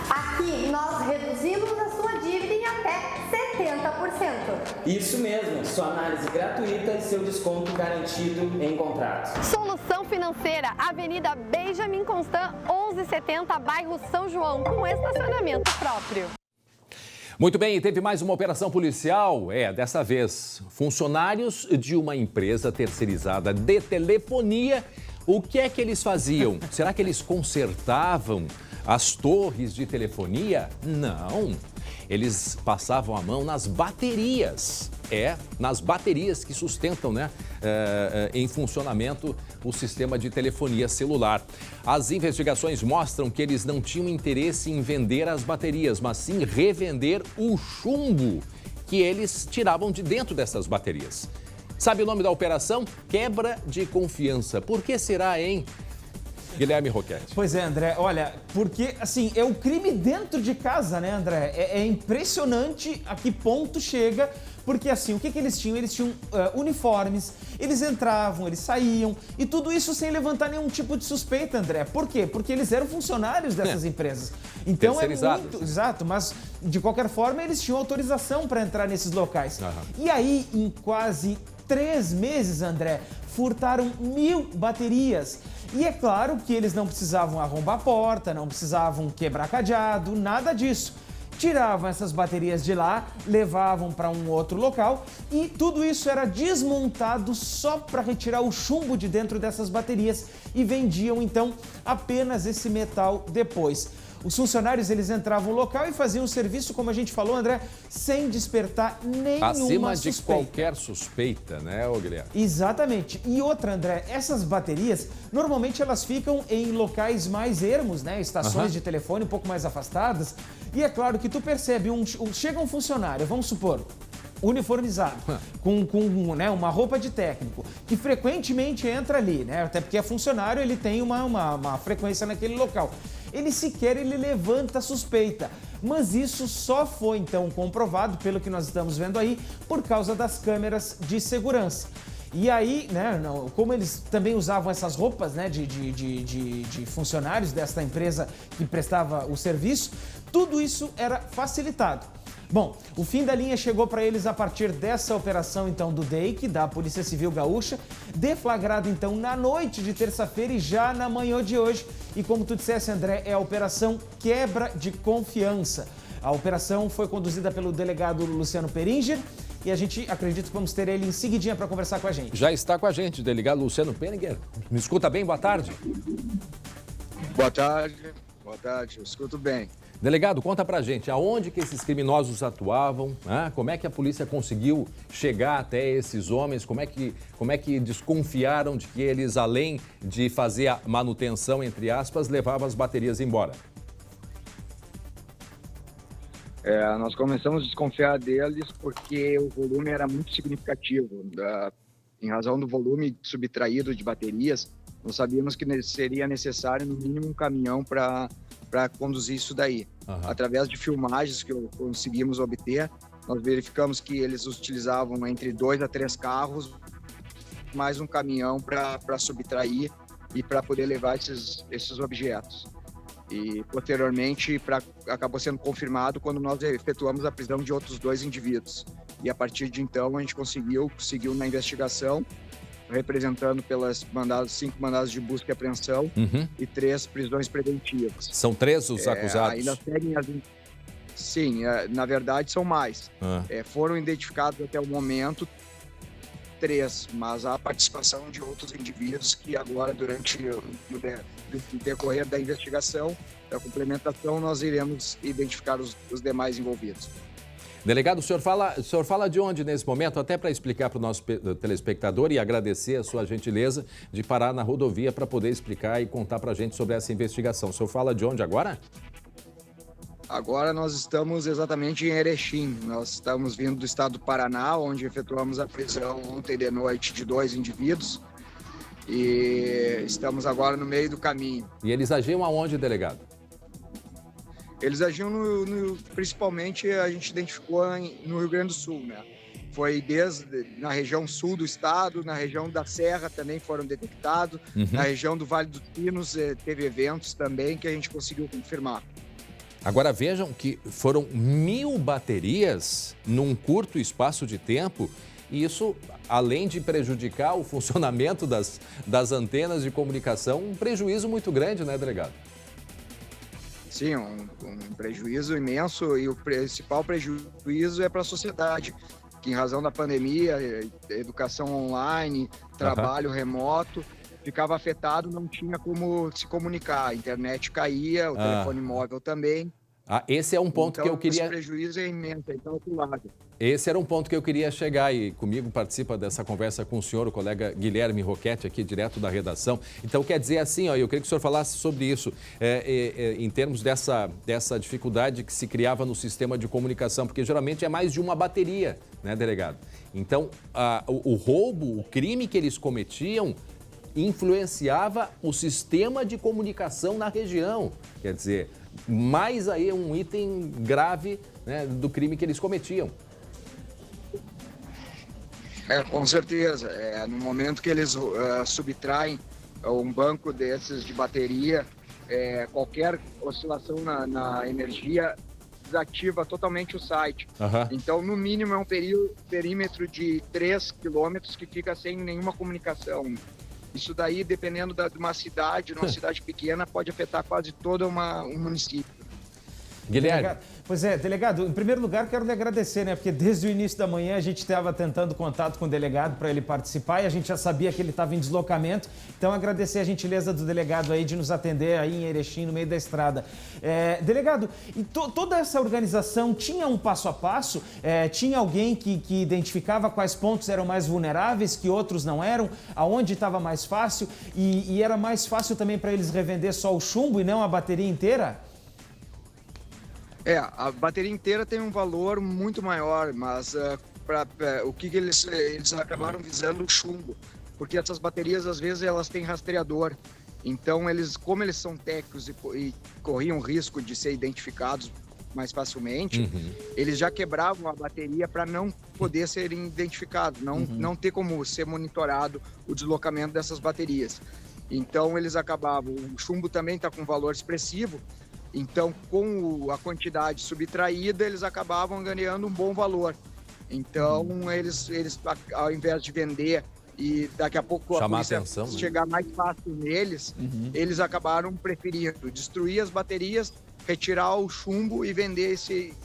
Aqui nós reduzimos a sua dívida em até 70%. Isso mesmo, sua análise gratuita e seu desconto garantido em contratos. Solução Financeira, Avenida Benjamin Constant, 1170, bairro São João, com estacionamento próprio. Muito bem, teve mais uma operação policial. Dessa vez, funcionários de uma empresa terceirizada de telefonia. O que é que eles faziam? Será que eles consertavam as torres de telefonia? Não. Eles passavam a mão nas baterias. Nas baterias que sustentam, em funcionamento o sistema de telefonia celular. As investigações mostram que eles não tinham interesse em vender as baterias, mas sim revender o chumbo que eles tiravam de dentro dessas baterias. Sabe o nome da operação? Quebra de confiança. Por que será, hein? Guilherme Roquette. Pois é, André. Olha, porque, assim, é o crime dentro de casa, né, André? É impressionante a que ponto chega, porque, assim, o que eles tinham? Eles tinham uniformes, eles entravam, eles saíam, e tudo isso sem levantar nenhum tipo de suspeita, André. Por quê? Porque eles eram funcionários dessas empresas. Então é muito... Exato, mas, de qualquer forma, eles tinham autorização para entrar nesses locais. E aí, em quase 3 meses, André, furtaram 1000 baterias. E é claro que eles não precisavam arrombar a porta, não precisavam quebrar cadeado, nada disso. Tiravam essas baterias de lá, levavam para um outro local e tudo isso era desmontado só para retirar o chumbo de dentro dessas baterias e vendiam então apenas esse metal depois. Os funcionários, eles entravam no local e faziam o serviço, como a gente falou, André, sem despertar nenhuma Acima suspeita. de qualquer suspeita, né, Guilherme? Exatamente. E outra, André, essas baterias, normalmente elas ficam em locais mais ermos, né? Estações de telefone um pouco mais afastadas. E é claro que tu percebe, chega um funcionário, vamos supor, uniformizado, com uma roupa de técnico, que frequentemente entra ali, né? Até porque é funcionário, ele tem uma frequência naquele local. Ele levanta a suspeita. Mas isso só foi, então, comprovado, pelo que nós estamos vendo aí, por causa das câmeras de segurança. E aí, né, como eles também usavam essas roupas, né, de funcionários desta empresa que prestava o serviço, tudo isso era facilitado. Bom, o fim da linha chegou para eles a partir dessa operação, então, do DEIC, da Polícia Civil Gaúcha, deflagrado, então, na noite de terça-feira e já na manhã de hoje. E como tu dissesse, André, é a Operação Quebra de Confiança. A operação foi conduzida pelo delegado Luciano Peringer e a gente acredita que vamos ter ele em seguidinha para conversar com a gente. Já está com a gente, o delegado Luciano Peringer. Me escuta bem? Boa tarde. Boa tarde, eu escuto bem. Delegado, conta pra gente, aonde que esses criminosos atuavam, como é que a polícia conseguiu chegar até esses homens, como é que desconfiaram de que eles, além de fazer a manutenção, entre aspas, levavam as baterias embora? Nós começamos a desconfiar deles porque o volume era muito significativo. Em razão do volume subtraído de baterias, nós sabíamos que seria necessário, no mínimo, um caminhão para conduzir isso daí. Através de filmagens que conseguimos obter, nós verificamos que eles utilizavam entre 2 a 3 carros, mais um caminhão para subtrair e para poder levar esses objetos. E, posteriormente, acabou sendo confirmado quando nós efetuamos a prisão de outros 2 indivíduos. E, a partir de então, a gente seguiu na investigação, representando pelas 5 mandados de busca e apreensão e 3 prisões preventivas. São 3 os acusados? Ainda seguem Sim, na verdade são mais. Foram identificados até o momento 3, mas há a participação de outros indivíduos que agora, durante o decorrer da investigação, da complementação, nós iremos identificar os demais envolvidos. Delegado, o senhor fala de onde nesse momento? Até para explicar para o nosso telespectador e agradecer a sua gentileza de parar na rodovia para poder explicar e contar para a gente sobre essa investigação. O senhor fala de onde agora? Agora nós estamos exatamente em Erechim. Nós estamos vindo do estado do Paraná, onde efetuamos a prisão ontem de noite de 2 indivíduos. E estamos agora no meio do caminho. E eles agiam aonde, delegado? Eles agiam principalmente, a gente identificou no Rio Grande do Sul, né? Foi na região sul do estado, na região da Serra também foram detectados, na região do Vale dos Sinos teve eventos também que a gente conseguiu confirmar. Agora vejam que foram 1000 baterias num curto espaço de tempo e isso, além de prejudicar o funcionamento das antenas de comunicação, um prejuízo muito grande, né, delegado? Sim, um prejuízo imenso e o principal prejuízo é para a sociedade, que em razão da pandemia, educação online, trabalho remoto, ficava afetado, não tinha como se comunicar, a internet caía, o telefone móvel também. Esse é um ponto então, que eu queria... Esse prejuízo é imenso, então, outro lado. Esse era um ponto que eu queria chegar e comigo participa dessa conversa com o senhor, o colega Guilherme Roquette, aqui direto da redação. Então, quer dizer assim, eu queria que o senhor falasse sobre isso, em termos dessa dificuldade que se criava no sistema de comunicação, porque geralmente é mais de uma bateria, né, delegado? Então, o roubo, o crime que eles cometiam influenciava o sistema de comunicação na região. Quer dizer, mais aí um item grave, né, do crime que eles cometiam. Com certeza. No momento que eles subtraem um banco desses de bateria, qualquer oscilação na energia desativa totalmente o site. Então, no mínimo, é um perímetro de 3 quilômetros que fica sem nenhuma comunicação. Isso daí, dependendo de uma cidade, numa cidade pequena, pode afetar quase todo um município. Guilherme. Pois é, delegado, em primeiro lugar quero lhe agradecer, né? Porque desde o início da manhã a gente estava tentando contato com o delegado para ele participar e a gente já sabia que ele estava em deslocamento. Então agradecer a gentileza do delegado aí de nos atender aí em Erechim, no meio da estrada. Delegado, e toda essa organização tinha um passo a passo? Tinha alguém que identificava quais pontos eram mais vulneráveis, que outros não eram? Aonde estava mais fácil? E era mais fácil também para eles revender só o chumbo e não a bateria inteira? A bateria inteira tem um valor muito maior, mas o que eles acabaram visando o chumbo, porque essas baterias às vezes elas têm rastreador, então como eles são técnicos e corriam risco de ser identificados mais facilmente, eles já quebravam a bateria para não poder ser identificado, não ter como ser monitorado o deslocamento dessas baterias. Então eles acabavam, o chumbo também está com valor expressivo. Então, com a quantidade subtraída, eles acabavam ganhando um bom valor. Então, eles ao invés de vender e daqui a pouco a polícia chegar mais fácil neles, eles acabaram preferindo destruir as baterias, retirar o chumbo e vender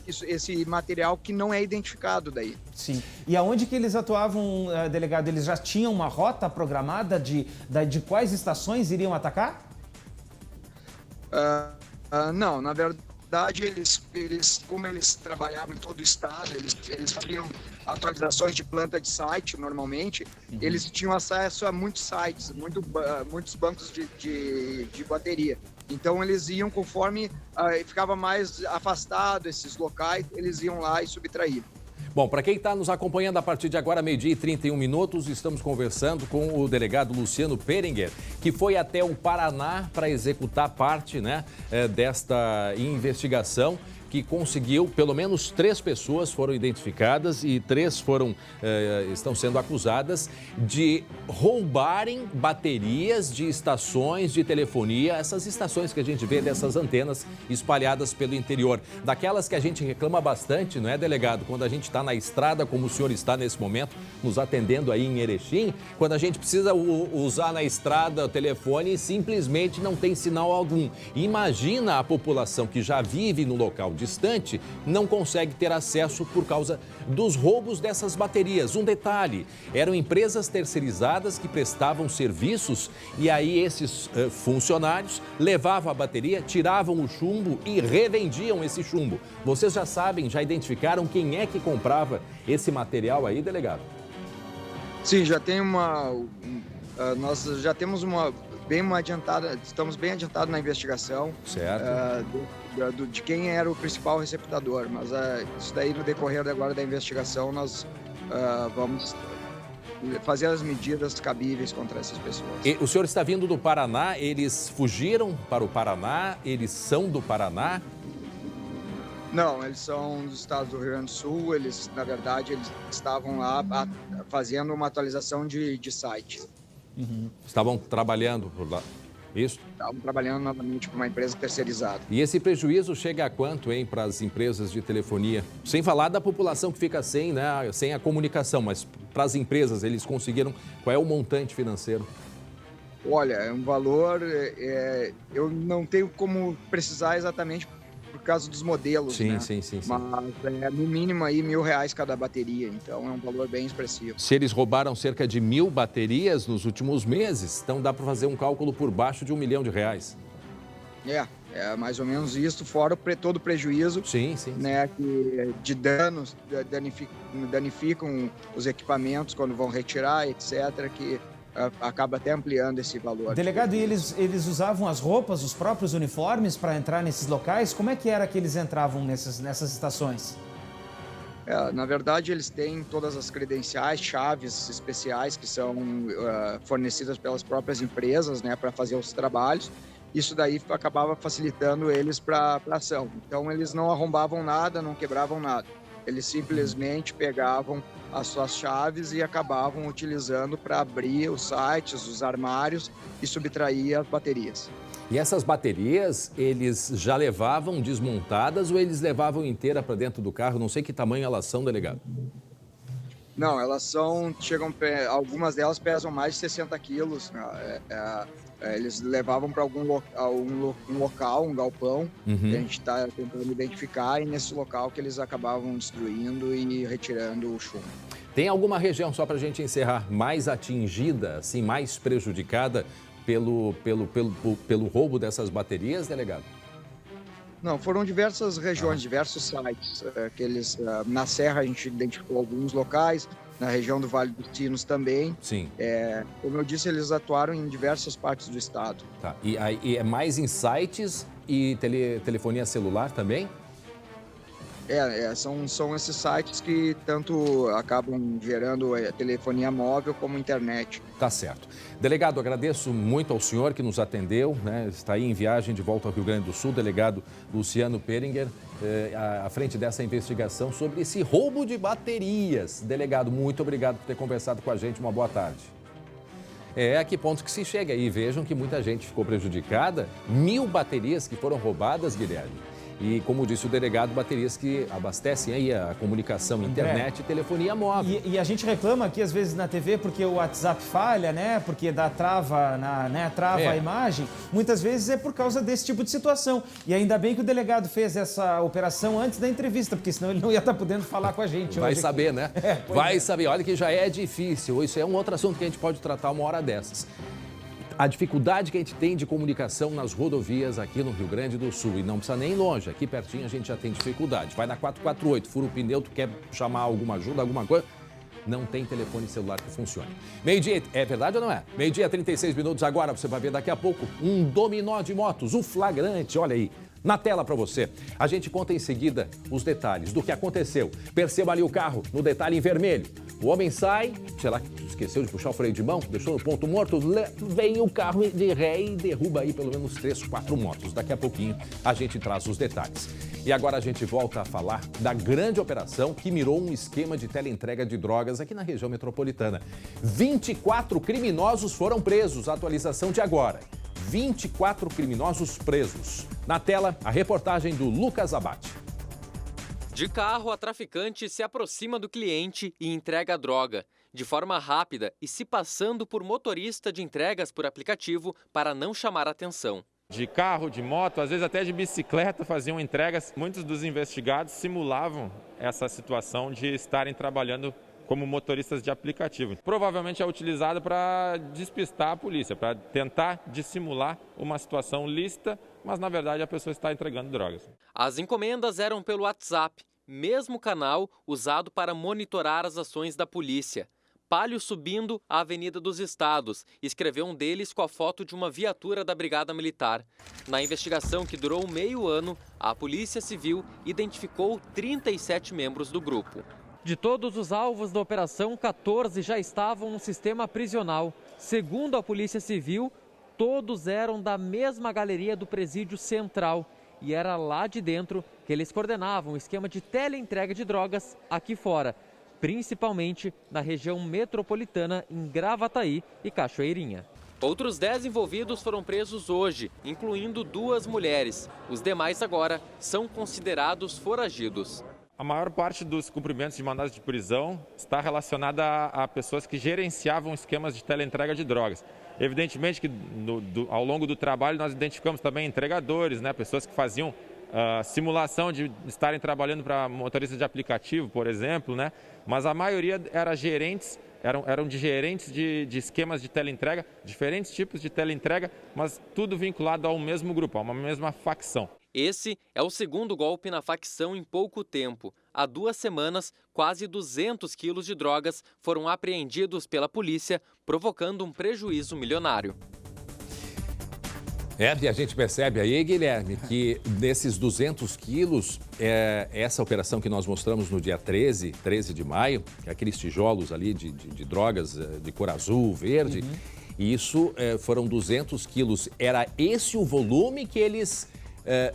esse material que não é identificado daí. Sim. E aonde que eles atuavam, delegado? Eles já tinham uma rota programada de quais estações iriam atacar? Não, na verdade, como eles trabalhavam em todo o estado, eles faziam atualizações de planta de site normalmente, eles tinham acesso a muitos sites, muitos bancos de bateria. Então eles iam conforme ficava mais afastado esses locais, eles iam lá e subtraíam. Bom, para quem está nos acompanhando a partir de agora, 12h31, estamos conversando com o delegado Luciano Peringer, que foi até o Paraná para executar parte, né, desta investigação, que conseguiu, pelo menos 3 pessoas foram identificadas e 3 estão sendo acusadas de roubarem baterias de estações de telefonia, essas estações que a gente vê dessas antenas espalhadas pelo interior. Daquelas que a gente reclama bastante, não é, delegado? Quando a gente está na estrada, como o senhor está nesse momento, nos atendendo aí em Erechim, quando a gente precisa usar na estrada o telefone e simplesmente não tem sinal algum. Imagina a população que já vive no local distante, não consegue ter acesso por causa dos roubos dessas baterias. Um detalhe, eram empresas terceirizadas que prestavam serviços e aí esses funcionários levavam a bateria, tiravam o chumbo e revendiam esse chumbo. Vocês já sabem, já identificaram quem é que comprava esse material aí, delegado? Sim, já tem nós já temos estamos bem adiantados na investigação. Certo. De quem era o principal receptador, mas isso daí no decorrer agora da investigação nós vamos fazer as medidas cabíveis contra essas pessoas. E o senhor está vindo do Paraná, eles fugiram para o Paraná, eles são do Paraná? Não, eles são dos estados do Rio Grande do Sul, na verdade, eles estavam lá fazendo uma atualização de site. Uhum. Estavam trabalhando por lá, isso? Estavam trabalhando novamente com uma empresa terceirizada. E esse prejuízo chega a quanto, hein, para as empresas de telefonia? Sem falar da população que fica sem a comunicação, mas para as empresas, eles conseguiram, qual é o montante financeiro? Olha, é um valor, eu não tenho como precisar exatamente por causa dos modelos, sim, né? Sim. Mas no mínimo aí R$1.000 cada bateria, então é um valor bem expressivo. Se eles roubaram cerca de 1.000 baterias nos últimos meses, então dá para fazer um cálculo por baixo de R$1 milhão. É mais ou menos isso, fora todo o prejuízo, né, de danos, danificam os equipamentos quando vão retirar, etc., que acaba até ampliando esse valor. Delegado, e eles usavam as roupas, os próprios uniformes para entrar nesses locais? Como é que era que eles entravam nessas estações? Na verdade, eles têm todas as credenciais, chaves especiais que são fornecidas pelas próprias empresas, né, para fazer os trabalhos. Isso daí acabava facilitando eles para a ação. Então, eles não arrombavam nada, não quebravam nada. Eles simplesmente pegavam as suas chaves e acabavam utilizando para abrir os sites, os armários e subtrair as baterias. E essas baterias, eles já levavam desmontadas ou eles levavam inteira para dentro do carro? Não sei que tamanho elas são, delegado. Não, algumas delas pesam mais de 60 quilos. Eles levavam para algum local, um galpão, que a gente está tentando identificar, e nesse local que eles acabavam destruindo e retirando o chumbo. Tem alguma região, só para a gente encerrar, mais atingida, assim, mais prejudicada pelo roubo dessas baterias, delegado? Não, foram diversas regiões, diversos sites. Na Serra a gente identificou alguns locais, na região do Vale dos Sinos também. Sim. Como eu disse, eles atuaram em diversas partes do estado. Tá. E é mais em sites e telefonia celular também? São esses sites que tanto acabam gerando telefonia móvel como internet. Tá certo. Delegado, agradeço muito ao senhor que nos atendeu, né? Está aí em viagem de volta ao Rio Grande do Sul, delegado Luciano Peringer, à frente dessa investigação sobre esse roubo de baterias. Delegado, muito obrigado por ter conversado com a gente. Uma boa tarde. A que ponto que se chega aí? Vejam que muita gente ficou prejudicada. 1.000 baterias que foram roubadas, Guilherme. E, como disse o delegado, baterias que abastecem aí a comunicação, internet e telefonia móvel. E a gente reclama aqui, às vezes, na TV, porque o WhatsApp falha, né? Porque trava a imagem. Muitas vezes é por causa desse tipo de situação. E ainda bem que o delegado fez essa operação antes da entrevista, porque senão ele não ia estar podendo falar com a gente. Vai hoje saber, aqui. Né? Vai saber. Olha que já é difícil. Isso é um outro assunto que a gente pode tratar uma hora dessas. A dificuldade que a gente tem de comunicação nas rodovias aqui no Rio Grande do Sul. E não precisa nem ir longe, aqui pertinho a gente já tem dificuldade. Vai na 448, fura o pneu, tu quer chamar alguma ajuda, alguma coisa, não tem telefone celular que funcione. Meio-dia, é verdade ou não é? Meio-dia, 36 minutos agora, você vai ver daqui a pouco um dominó de motos, um flagrante, olha aí. Na tela para você. A gente conta em seguida os detalhes do que aconteceu. Perceba ali o carro no detalhe em vermelho. O homem sai, sei lá, esqueceu de puxar o freio de mão, deixou no ponto morto, vem o carro de ré e derruba aí pelo menos 3, 4 motos. Daqui a pouquinho a gente traz os detalhes. E agora a gente volta a falar da grande operação que mirou um esquema de teleentrega de drogas aqui na região metropolitana. 24 criminosos foram presos, atualização de agora. 24 criminosos presos. Na tela, a reportagem do Lucas Abate. De carro, a traficante se aproxima do cliente e entrega a droga, de forma rápida e se passando por motorista de entregas por aplicativo para não chamar atenção. De carro, de moto, às vezes até de bicicleta faziam entregas. Muitos dos investigados simulavam essa situação de estarem trabalhando como motoristas de aplicativo. Provavelmente é utilizado para despistar a polícia, para tentar dissimular uma situação lícita, mas na verdade a pessoa está entregando drogas. As encomendas eram pelo WhatsApp, mesmo canal usado para monitorar as ações da polícia. Palio subindo a Avenida dos Estados, escreveu um deles com a foto de uma viatura da Brigada Militar. Na investigação, que durou meio ano, a Polícia Civil identificou 37 membros do grupo. De todos os alvos da operação, 14 já estavam no sistema prisional. Segundo a Polícia Civil, todos eram da mesma galeria do Presídio Central. E era lá de dentro que eles coordenavam o esquema de teleentrega de drogas aqui fora, principalmente na região metropolitana, em Gravataí e Cachoeirinha. Outros 10 envolvidos foram presos hoje, incluindo 2 mulheres. Os demais agora são considerados foragidos. A maior parte dos cumprimentos de mandados de prisão está relacionada a pessoas que gerenciavam esquemas de teleentrega de drogas. Evidentemente que ao longo do trabalho nós identificamos também entregadores, pessoas que faziam simulação de estarem trabalhando para motoristas de aplicativo, por exemplo, mas a maioria era gerentes, eram de gerentes de esquemas de teleentrega, diferentes tipos de teleentrega, mas tudo vinculado ao mesmo grupo, a uma mesma facção. Esse é o segundo golpe na facção em pouco tempo. Há 2 semanas, quase 200 quilos de drogas foram apreendidos pela polícia, provocando um prejuízo milionário. E a gente percebe aí, Guilherme, que desses 200 quilos, essa operação que nós mostramos no dia 13 de maio, aqueles tijolos ali de drogas de cor azul, verde, isso foram 200 quilos. Era esse o volume que eles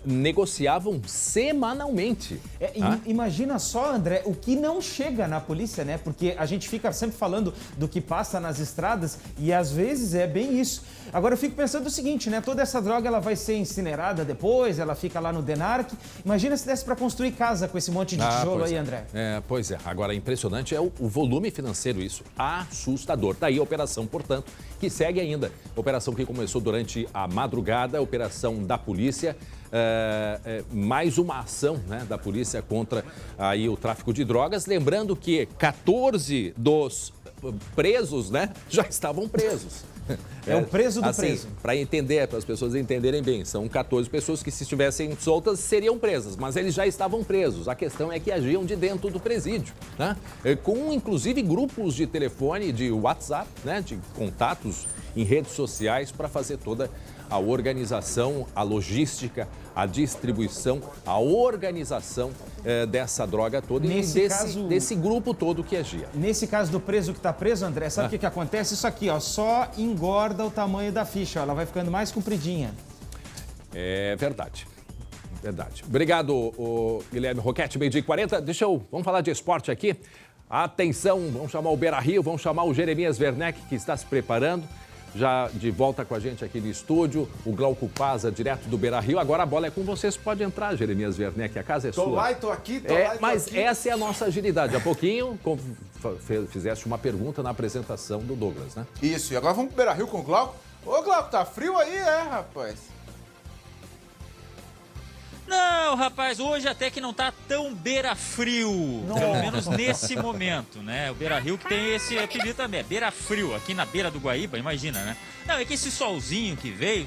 negociavam semanalmente. Imagina só, André, o que não chega na polícia, Porque a gente fica sempre falando do que passa nas estradas e às vezes é bem isso. Agora eu fico pensando o seguinte, Toda essa droga ela vai ser incinerada depois, ela fica lá no DENARC. Imagina se desse para construir casa com esse monte de tijolo aí, André. Pois é. Agora, impressionante é o volume financeiro, isso. Assustador. Daí a operação, portanto, que segue ainda. Operação que começou durante a madrugada, operação da polícia. Mais uma ação da polícia contra aí o tráfico de drogas. Lembrando que 14 dos presos já estavam presos. É o preso do preso. Para entender, para as pessoas entenderem bem, são 14 pessoas que, se estivessem soltas, seriam presas, mas eles já estavam presos. A questão é que agiam de dentro do presídio, com inclusive grupos de telefone, de WhatsApp, de contatos em redes sociais para fazer toda a organização, a logística, a distribuição, a organização dessa droga toda desse grupo todo que agia. Nesse caso do preso que está preso, André, sabe o que acontece? Isso aqui, só engorda o tamanho da ficha, ela vai ficando mais compridinha. É verdade. Obrigado, Guilherme Roquete, 12h40. Vamos falar de esporte aqui. Atenção, vamos chamar o Beira-Rio, vamos chamar o Jeremias Werneck, que está se preparando. Já de volta com a gente aqui no estúdio, o Glauco Paza, direto do Beira-Rio. Agora a bola é com vocês, pode entrar, Jeremias Werneck, a casa é sua. Tô lá e tô aqui, Mas essa é a nossa agilidade. Há pouquinho fizeste uma pergunta na apresentação do Douglas, Isso, e agora vamos pro Beira-Rio com o Glauco. Ô, Glauco, tá frio aí, rapaz? Não, rapaz, hoje até que não tá tão beira-frio, pelo menos nesse momento, O Beira-Rio que tem esse apelido também, beira-frio, aqui na beira do Guaíba, imagina, Não, é que esse solzinho que veio,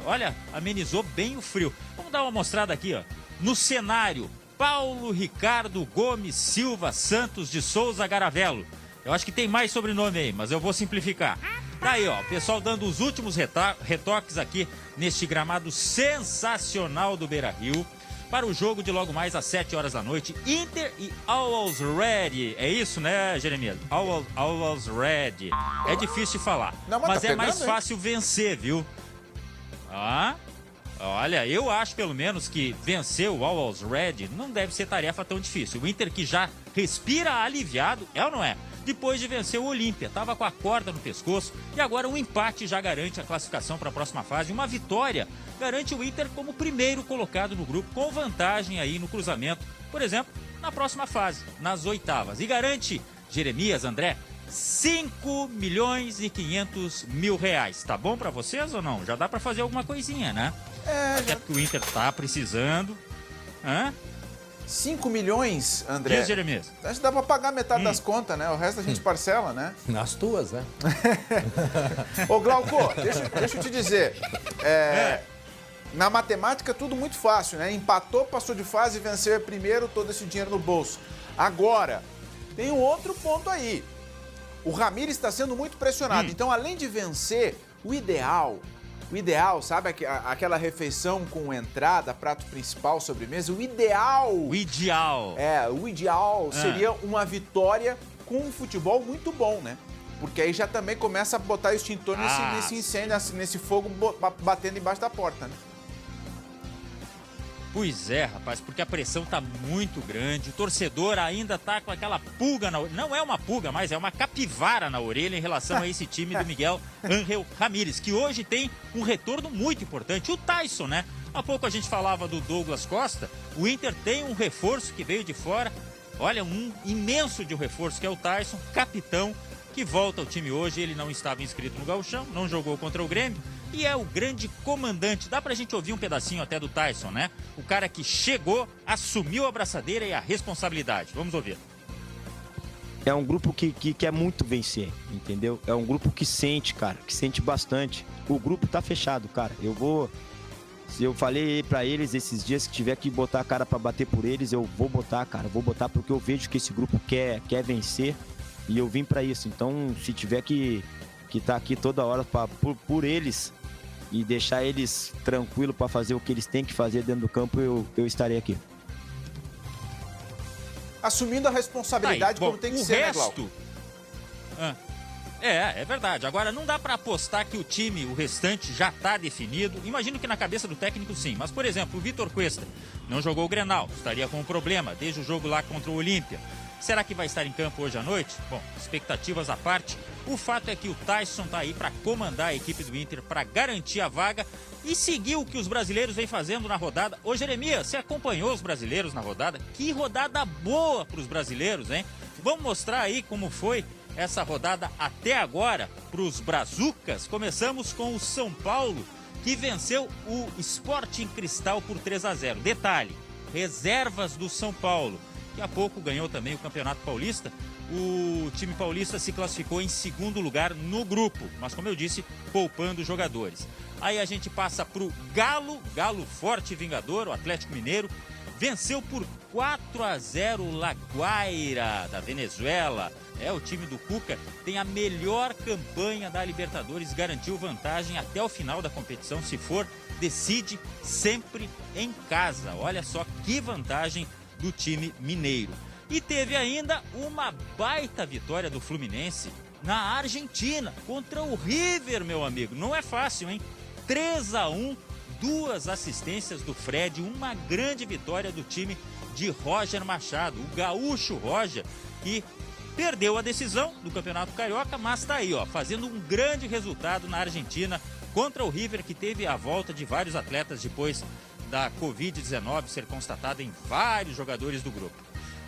olha, amenizou bem o frio. Vamos dar uma mostrada aqui, no cenário, Paulo Ricardo Gomes Silva Santos de Souza Garavello. Eu acho que tem mais sobrenome aí, mas eu vou simplificar. Tá aí, o pessoal dando os últimos retoques aqui neste gramado sensacional do Beira-Rio para o jogo de logo mais às 7 horas da noite, Inter e Always Ready. É isso, Jeremias? Always Ready. É difícil de falar, mas é mais fácil vencer, viu? Olha, eu acho pelo menos que vencer o Always Ready não deve ser tarefa tão difícil. O Inter que já respira aliviado, é ou não é? Depois de vencer o Olímpia, estava com a corda no pescoço e agora um empate já garante a classificação para a próxima fase. Uma vitória garante o Inter como primeiro colocado no grupo, com vantagem aí no cruzamento, por exemplo, na próxima fase, nas oitavas. E garante, Jeremias, André, R$5.500.000. Tá bom pra vocês ou não? Já dá pra fazer alguma coisinha, né? Até porque o Inter tá precisando. 5 milhões, André. Diz, Jeremias. Acho que dá pra pagar metade das contas, né? O resto a gente parcela, né? Nas tuas, né? Ô, Glauco, deixa eu te dizer. Na matemática, tudo muito fácil, né? Empatou, passou de fase, venceu primeiro, todo esse dinheiro no bolso. Agora, tem um outro ponto aí. O Ramires está sendo muito pressionado. Então, além de vencer, o ideal, sabe aquela refeição com entrada, prato principal, sobremesa? O ideal seria uma vitória com um futebol muito bom, né? Porque aí já também começa a botar o extintor nesse incêndio, nesse fogo batendo embaixo da porta, né? Pois é, rapaz, porque a pressão tá muito grande, o torcedor ainda tá com aquela pulga na orelha, não é uma pulga, mas é uma capivara na orelha em relação a esse time do Miguel Ángel Ramírez, que hoje tem um retorno muito importante, o Tyson, né? Há pouco a gente falava do Douglas Costa, o Inter tem um reforço que veio de fora, olha, um imenso de um reforço, que é o Tyson, capitão, que volta ao time hoje, ele não estava inscrito no Gauchão, não jogou contra o Grêmio, e é o grande comandante. Dá pra gente ouvir um pedacinho até do Tyson, né? O cara que chegou, assumiu a abraçadeira e a responsabilidade. Vamos ouvir. É um grupo que quer muito vencer, entendeu? É um grupo que sente, cara, que sente bastante. O grupo tá fechado, cara. Eu falei pra eles esses dias que tiver que botar a cara pra bater por eles, eu vou botar, cara. Vou botar porque eu vejo que esse grupo quer vencer e eu vim pra isso. Então, se tiver que tá aqui toda hora por eles e deixar eles tranquilos para fazer o que eles têm que fazer dentro do campo, eu estarei aqui. Assumindo a responsabilidade como tem que ser, né, Glauco? É verdade. Agora, não dá para apostar que o time, o restante, já tá definido. Imagino que na cabeça do técnico, sim. Mas, por exemplo, o Vitor Cuesta não jogou o Grenal, estaria com um problema desde o jogo lá contra o Olímpia. Será que vai estar em campo hoje à noite? Bom, expectativas à parte, o fato é que o Tyson tá aí para comandar a equipe do Inter, para garantir a vaga e seguir o que os brasileiros vêm fazendo na rodada. Ô Jeremias, você acompanhou os brasileiros na rodada? Que rodada boa para os brasileiros, hein? Vamos mostrar aí como foi essa rodada até agora para os brazucas. Começamos com o São Paulo, que venceu o Sporting Cristal por 3-0. Detalhe, reservas do São Paulo. Daqui a pouco ganhou também o Campeonato Paulista. O time paulista se classificou em segundo lugar no grupo, mas como eu disse, poupando jogadores. Aí a gente passa para o Galo forte e vingador, o Atlético Mineiro, venceu por 4-0 o La Guaira, da Venezuela. O time do Cuca tem a melhor campanha da Libertadores, garantiu vantagem até o final da competição, se for, decide sempre em casa. Olha só que vantagem do time mineiro. E teve ainda uma baita vitória do Fluminense na Argentina contra o River, meu amigo. Não é fácil, hein? 3-1, 2 assistências do Fred, uma grande vitória do time de Roger Machado, o gaúcho Roger, que perdeu a decisão do Campeonato Carioca, mas tá aí, ó, fazendo um grande resultado na Argentina contra o River, que teve a volta de vários atletas depois da Covid-19 ser constatada em vários jogadores do grupo.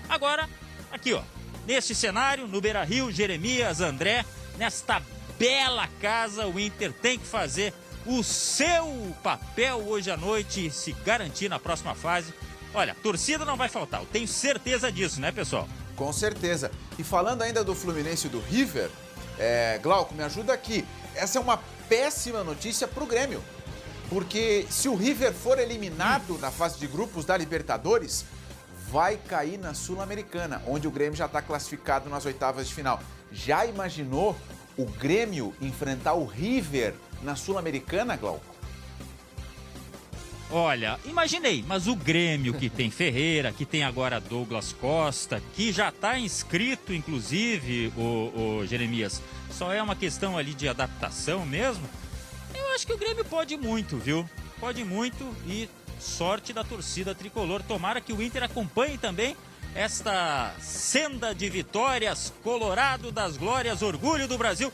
Agora, aqui ó, neste cenário, no Beira-Rio, Jeremias, André, nesta bela casa, o Inter tem que fazer o seu papel hoje à noite e se garantir na próxima fase. Olha, torcida não vai faltar, eu tenho certeza disso, né, pessoal? Com certeza. E falando ainda do Fluminense e do River, Glauco, me ajuda aqui. Essa é uma péssima notícia pro Grêmio. Porque se o River for eliminado na fase de grupos da Libertadores, vai cair na Sul-Americana, onde o Grêmio já está classificado nas oitavas de final. Já imaginou o Grêmio enfrentar o River na Sul-Americana, Glauco? Olha, imaginei, mas o Grêmio que tem Ferreira, que tem agora Douglas Costa, que já está inscrito, inclusive, o Jeremias, só é uma questão ali de adaptação mesmo. Eu acho que o Grêmio pode muito, viu? Pode muito e sorte da torcida tricolor. Tomara que o Inter acompanhe também esta senda de vitórias, Colorado das Glórias, orgulho do Brasil.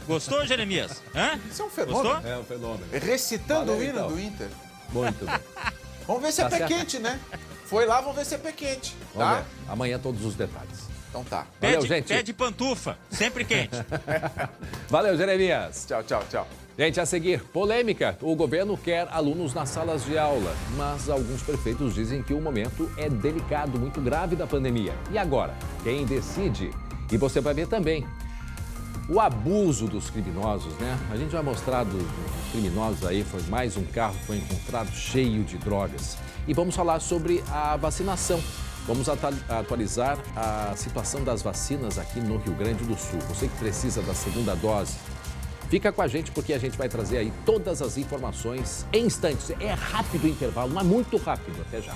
Gostou, Jeremias? Isso é um fenômeno. Gostou? É um fenômeno. Recitando o hino do Inter. Muito bem. Vamos ver se é pé quente, né? Foi lá, vamos ver se é pé quente, tá? Amanhã todos os detalhes. Então tá. Valeu, gente. Pé de pantufa, sempre quente. Valeu, Jeremias. Tchau, tchau, tchau. Gente, a seguir, polêmica. O governo quer alunos nas salas de aula, mas alguns prefeitos dizem que o momento é delicado, muito grave da pandemia. E agora? Quem decide? E você vai ver também o abuso dos criminosos, né? A gente vai mostrar dos criminosos aí, foi mais um carro que foi encontrado cheio de drogas. E vamos falar sobre a vacinação. Vamos atualizar a situação das vacinas aqui no Rio Grande do Sul. Você que precisa da segunda dose, fica com a gente porque a gente vai trazer aí todas as informações em instantes. É rápido o intervalo, mas muito rápido. Até já.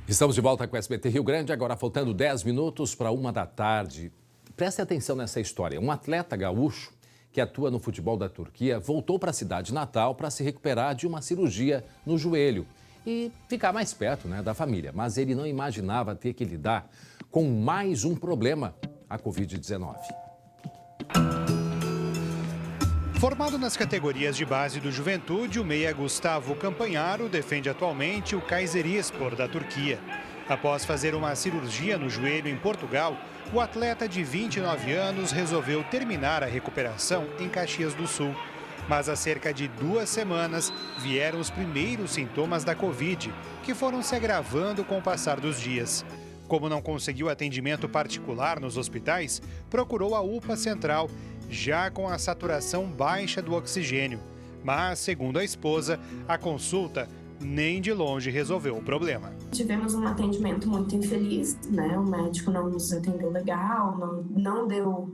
Estamos de volta com o SBT Rio Grande, agora faltando 10 minutos para 1h. Preste atenção nessa história. Um atleta gaúcho que atua no futebol da Turquia voltou para a cidade natal para se recuperar de uma cirurgia no joelho e ficar mais perto, né, da família. Mas ele não imaginava ter que lidar com mais um problema, a Covid-19. Formado nas categorias de base do Juventude, o meia Gustavo Campanharo defende atualmente o Kayserispor da Turquia. Após fazer uma cirurgia no joelho em Portugal, o atleta de 29 anos resolveu terminar a recuperação em Caxias do Sul. Mas há cerca de 2 semanas vieram os primeiros sintomas da Covid, que foram se agravando com o passar dos dias. Como não conseguiu atendimento particular nos hospitais, procurou a UPA Central, já com a saturação baixa do oxigênio. Mas, segundo a esposa, a consulta nem de longe resolveu o problema. Tivemos um atendimento muito infeliz, né? O médico não nos atendeu legal, não deu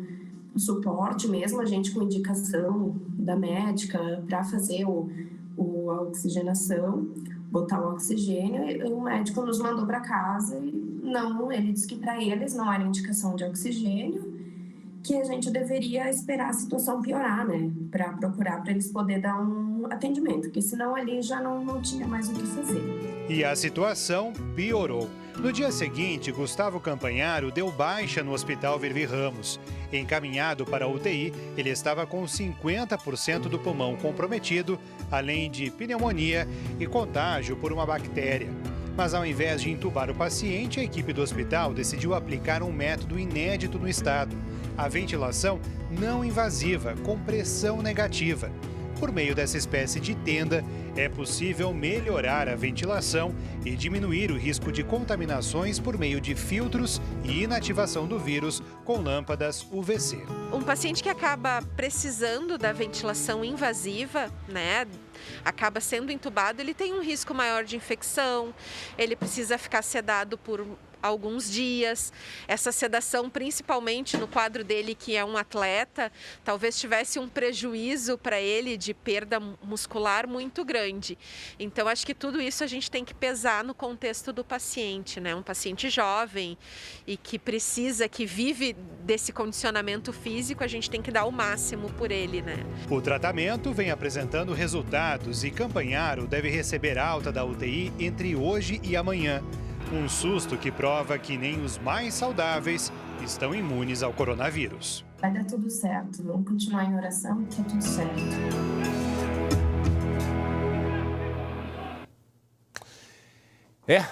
suporte mesmo, a gente com indicação da médica para fazer a oxigenação, botar o oxigênio, e o médico nos mandou para casa e ele disse que para eles não era indicação de oxigênio, que a gente deveria esperar a situação piorar, né, para procurar para eles poderem dar um atendimento, porque senão ali já não tinha mais o que fazer. E a situação piorou. No dia seguinte, Gustavo Campanharo deu baixa no Hospital Vervi Ramos. Encaminhado para a UTI, ele estava com 50% do pulmão comprometido, além de pneumonia e contágio por uma bactéria. Mas ao invés de entubar o paciente, a equipe do hospital decidiu aplicar um método inédito no estado: a ventilação não invasiva, com pressão negativa. Por meio dessa espécie de tenda, é possível melhorar a ventilação e diminuir o risco de contaminações por meio de filtros e inativação do vírus com lâmpadas UVC. Um paciente que acaba precisando da ventilação invasiva, né, acaba sendo entubado, ele tem um risco maior de infecção, ele precisa ficar sedado por alguns dias. Essa sedação, principalmente no quadro dele, que é um atleta, talvez tivesse um prejuízo para ele de perda muscular muito grande. Então, acho que tudo isso a gente tem que pesar no contexto do paciente, né? Um paciente jovem e que vive desse condicionamento físico, a gente tem que dar o máximo por ele, né? O tratamento vem apresentando resultados e Campanharo deve receber alta da UTI entre hoje e amanhã. Um susto que prova que nem os mais saudáveis estão imunes ao coronavírus. Vai dar tudo certo, vamos continuar em oração, tá tudo certo.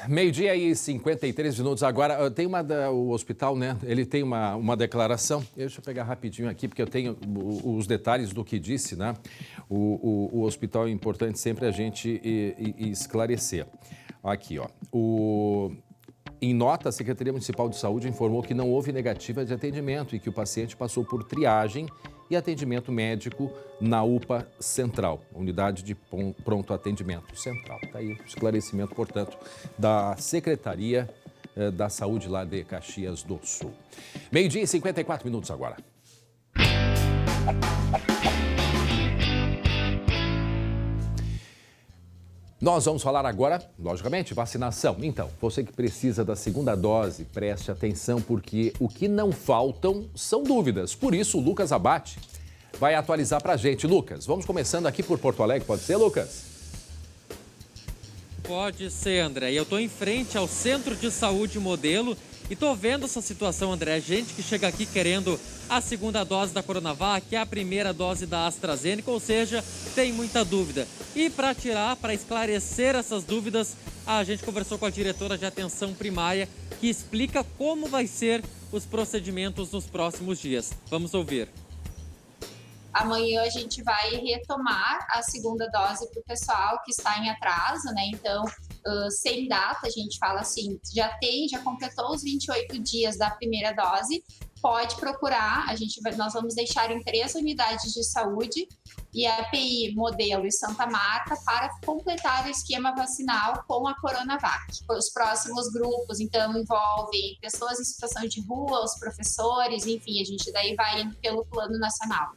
Meio-dia e 53 minutos. Agora, tem o hospital, né? Ele tem uma declaração. Deixa eu pegar rapidinho aqui, porque eu tenho os detalhes do que disse, né? O hospital é importante sempre a gente esclarecer. Aqui, ó. Em nota, a Secretaria Municipal de Saúde informou que não houve negativa de atendimento e que o paciente passou por triagem e atendimento médico na UPA Central, Unidade de Pronto Atendimento Central. Está aí o esclarecimento, portanto, da Secretaria da Saúde lá de Caxias do Sul. Meio-dia e 54 minutos agora. Nós vamos falar agora, logicamente, vacinação. Então, você que precisa da segunda dose, preste atenção, porque o que não faltam são dúvidas. Por isso, o Lucas Abate vai atualizar para a gente. Lucas, vamos começando aqui por Porto Alegre. Pode ser, Lucas? Pode ser, André. E eu estou em frente ao Centro de Saúde Modelo e estou vendo essa situação, André. Gente que chega aqui querendo a segunda dose da Coronavac e a primeira dose da AstraZeneca, ou seja, tem muita dúvida. E para esclarecer essas dúvidas, a gente conversou com a diretora de atenção primária, que explica como vai ser os procedimentos nos próximos dias. Vamos ouvir. Amanhã a gente vai retomar a segunda dose para o pessoal que está em atraso, né? Então, sem data, a gente fala assim, já completou os 28 dias da primeira dose, pode procurar, nós vamos deixar em 3 unidades de saúde e a API Modelo e Santa Marta para completar o esquema vacinal com a Coronavac. Os próximos grupos, então, envolvem pessoas em situação de rua, os professores, enfim, a gente daí vai indo pelo plano nacional.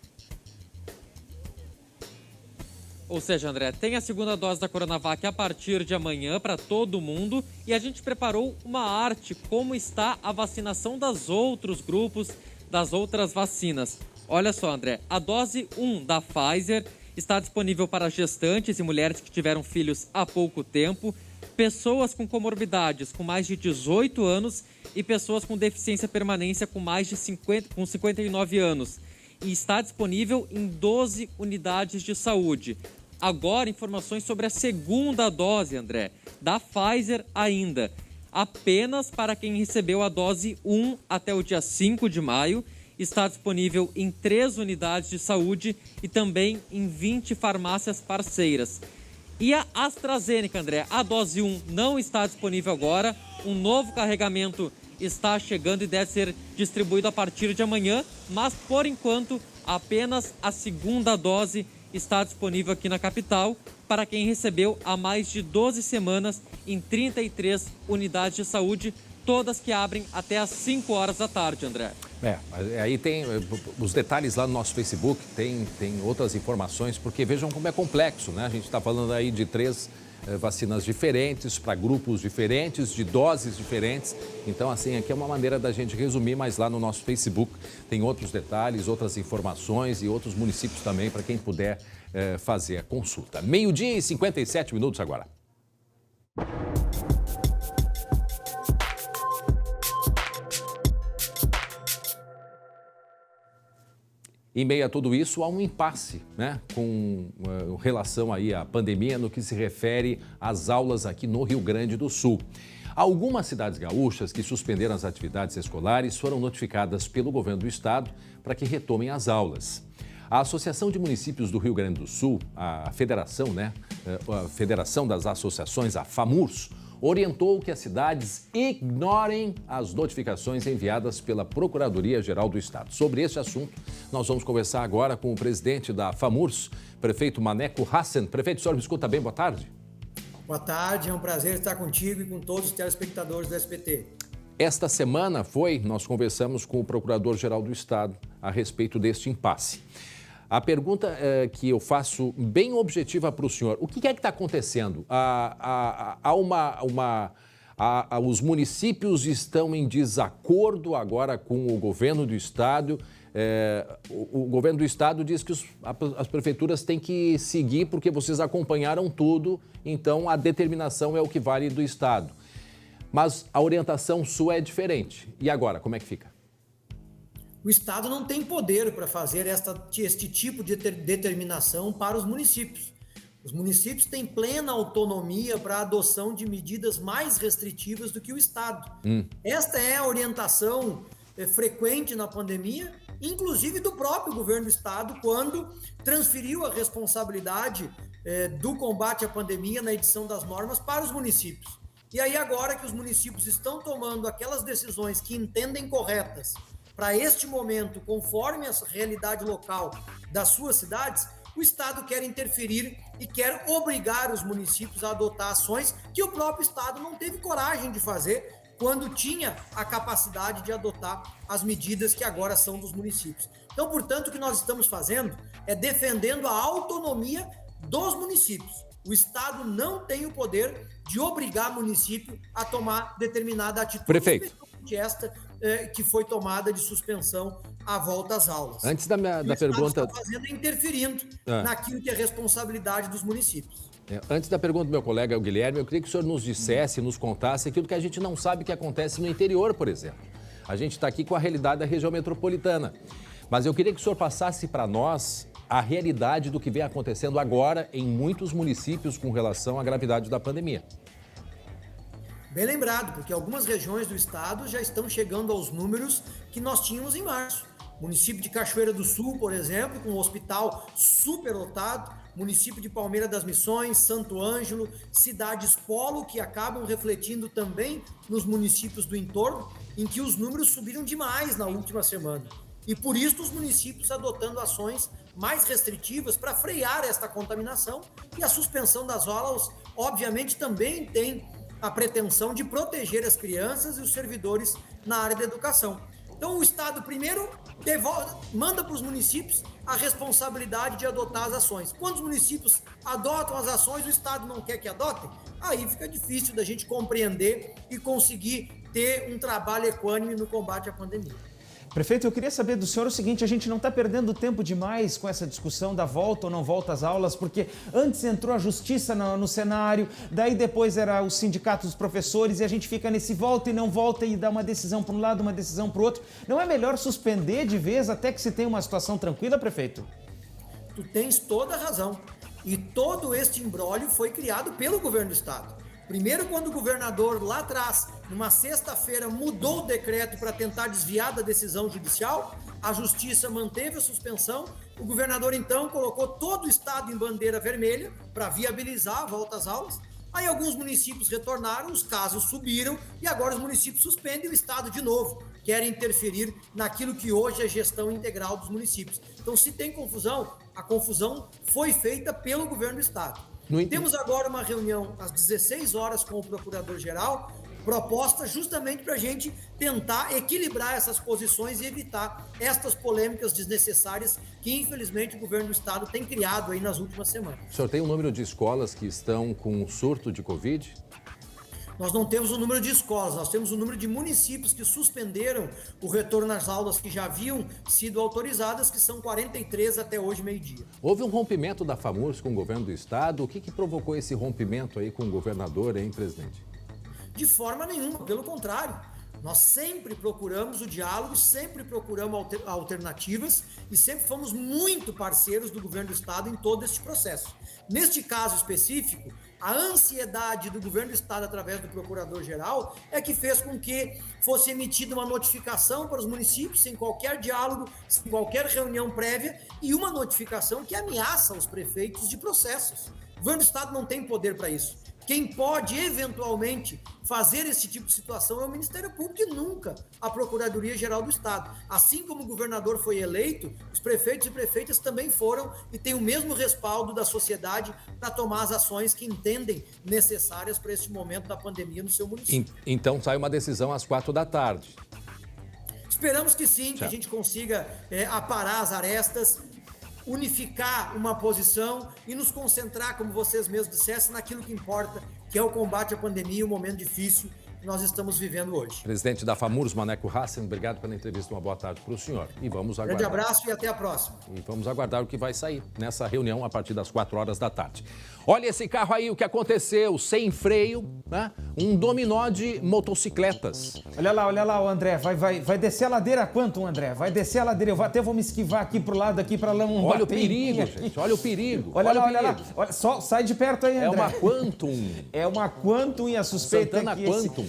Ou seja, André, tem a segunda dose da Coronavac a partir de amanhã para todo mundo e a gente preparou uma arte como está a vacinação dos outros grupos, das outras vacinas. Olha só, André, a dose 1 da Pfizer está disponível para gestantes e mulheres que tiveram filhos há pouco tempo, pessoas com comorbidades com mais de 18 anos e pessoas com deficiência permanente com mais de 59 anos. E está disponível em 12 unidades de saúde. Agora, informações sobre a segunda dose, André, da Pfizer ainda. Apenas para quem recebeu a dose 1 até o dia 5 de maio. Está disponível em 3 unidades de saúde e também em 20 farmácias parceiras. E a AstraZeneca, André, a dose 1 não está disponível agora. Um novo carregamento está chegando e deve ser distribuído a partir de amanhã, mas por enquanto apenas a segunda dose está disponível aqui na capital para quem recebeu há mais de 12 semanas em 33 unidades de saúde, todas que abrem até às 5 horas da tarde, André. Aí tem os detalhes lá no nosso Facebook, tem outras informações, porque vejam como é complexo, né? A gente está falando aí de 3 vacinas diferentes, para grupos diferentes, de doses diferentes. Então, assim, aqui é uma maneira da gente resumir, mas lá no nosso Facebook tem outros detalhes, outras informações e outros municípios também, para quem puder fazer a consulta. 12h57 agora. Em meio a tudo isso, há um impasse, né, com relação aí à pandemia no que se refere às aulas aqui no Rio Grande do Sul. Algumas cidades gaúchas que suspenderam as atividades escolares foram notificadas pelo governo do estado para que retomem as aulas. A Associação de Municípios do Rio Grande do Sul, a Federação das Associações, a FAMURS, orientou que as cidades ignorem as notificações enviadas pela Procuradoria-Geral do Estado. Sobre esse assunto, nós vamos conversar agora com o presidente da FAMURS, prefeito Maneco Hassen. Prefeito, o senhor me escuta bem? Boa tarde. Boa tarde, é um prazer estar contigo e com todos os telespectadores do SBT. Esta semana nós conversamos com o Procurador-Geral do Estado a respeito deste impasse. A pergunta que eu faço bem objetiva para o senhor, o que é que está acontecendo? Os municípios estão em desacordo agora com o governo do estado. O governo do estado diz que as prefeituras têm que seguir porque vocês acompanharam tudo, então a determinação é o que vale do estado. Mas a orientação sua é diferente. E agora, como é que fica? O Estado não tem poder para fazer este tipo de determinação para os municípios. Os municípios têm plena autonomia para a adoção de medidas mais restritivas do que o Estado. Esta é a orientação frequente na pandemia, inclusive do próprio governo do Estado, quando transferiu a responsabilidade do combate à pandemia na edição das normas para os municípios. E aí agora que os municípios estão tomando aquelas decisões que entendem corretas para este momento, conforme a realidade local das suas cidades, o Estado quer interferir e quer obrigar os municípios a adotar ações que o próprio Estado não teve coragem de fazer quando tinha a capacidade de adotar as medidas que agora são dos municípios. Então, portanto, o que nós estamos fazendo é defendendo a autonomia dos municípios. O Estado não tem o poder de obrigar o município a tomar determinada atitude. Prefeito. Esta que foi tomada de suspensão à volta às aulas. Antes da pergunta... está fazendo interferindo naquilo que é responsabilidade dos municípios. Antes da pergunta do meu colega o Guilherme, eu queria que o senhor nos dissesse, nos contasse aquilo que a gente não sabe que acontece no interior, por exemplo. A gente está aqui com a realidade da região metropolitana. Mas eu queria que o senhor passasse para nós a realidade do que vem acontecendo agora em muitos municípios com relação à gravidade da pandemia. Bem lembrado, porque algumas regiões do estado já estão chegando aos números que nós tínhamos em março. Município de Cachoeira do Sul, por exemplo, com um hospital superlotado, município de Palmeira das Missões, Santo Ângelo, cidades polo que acabam refletindo também nos municípios do entorno, em que os números subiram demais na última semana. E por isso os municípios adotando ações mais restritivas para frear esta contaminação, e a suspensão das aulas, obviamente, também tem a pretensão de proteger as crianças e os servidores na área da educação. Então o Estado primeiro manda para os municípios a responsabilidade de adotar as ações. Quando os municípios adotam as ações, o Estado não quer que adotem, aí fica difícil da gente compreender e conseguir ter um trabalho equânime no combate à pandemia. Prefeito, eu queria saber do senhor o seguinte, a gente não está perdendo tempo demais com essa discussão da volta ou não volta às aulas, porque antes entrou a justiça no cenário, daí depois era o sindicato dos professores e a gente fica nesse volta e não volta e dá uma decisão para um lado, uma decisão para o outro. Não é melhor suspender de vez até que se tenha uma situação tranquila, prefeito? Tu tens toda a razão. E todo este imbróglio foi criado pelo governo do estado. Primeiro, quando o governador, lá atrás, numa sexta-feira, mudou o decreto para tentar desviar da decisão judicial, a justiça manteve a suspensão, o governador, então, colocou todo o estado em bandeira vermelha para viabilizar a volta às aulas. Aí alguns municípios retornaram, os casos subiram e agora os municípios suspendem o estado de novo, querem interferir naquilo que hoje é gestão integral dos municípios. Então, se tem confusão, a confusão foi feita pelo governo do estado. Temos agora uma reunião às 16 horas com o Procurador-Geral, proposta justamente para a gente tentar equilibrar essas posições e evitar estas polêmicas desnecessárias que, infelizmente, o governo do estado tem criado aí nas últimas semanas. O senhor tem um número de escolas que estão com surto de Covid? Nós não temos o número de escolas, nós temos o número de municípios que suspenderam o retorno às aulas que já haviam sido autorizadas, que são 43 até hoje, meio-dia. Houve um rompimento da FAMURS com o governo do estado. O que provocou esse rompimento aí com o governador, hein, presidente? De forma nenhuma, pelo contrário. Nós sempre procuramos o diálogo, sempre procuramos alternativas e sempre fomos muito parceiros do governo do estado em todo este processo. Neste caso específico, a ansiedade do governo do estado através do procurador-geral é que fez com que fosse emitida uma notificação para os municípios sem qualquer diálogo, sem qualquer reunião prévia e uma notificação que ameaça os prefeitos de processos. O governo do estado não tem poder para isso. Quem pode, eventualmente, fazer esse tipo de situação é o Ministério Público e nunca a Procuradoria-Geral do Estado. Assim como o governador foi eleito, os prefeitos e prefeitas também foram e têm o mesmo respaldo da sociedade para tomar as ações que entendem necessárias para este momento da pandemia no seu município. Então sai uma decisão às 4 da tarde. Esperamos que sim, que a gente consiga aparar as arestas, unificar uma posição e nos concentrar, como vocês mesmos dissessem, naquilo que importa, que é o combate à pandemia e o momento difícil que nós estamos vivendo hoje. Presidente da FAMURS, Maneco Hassen, obrigado pela entrevista, uma boa tarde para o senhor. E vamos aguardar. Grande abraço e até a próxima. E vamos aguardar o que vai sair nessa reunião a partir das 4 horas da tarde. Olha esse carro aí, o que aconteceu, sem freio, né? Um dominó de motocicletas. Olha lá, o André, vai descer a ladeira a quanto, André? Vai descer a ladeira, eu até vou me esquivar aqui pro lado, aqui para lá um Olha o perigo, gente, olha o perigo. Olha lá, olha, só sai de perto aí, André. É uma Quantum. É uma Quantum e a suspeita Santana é que Quantum.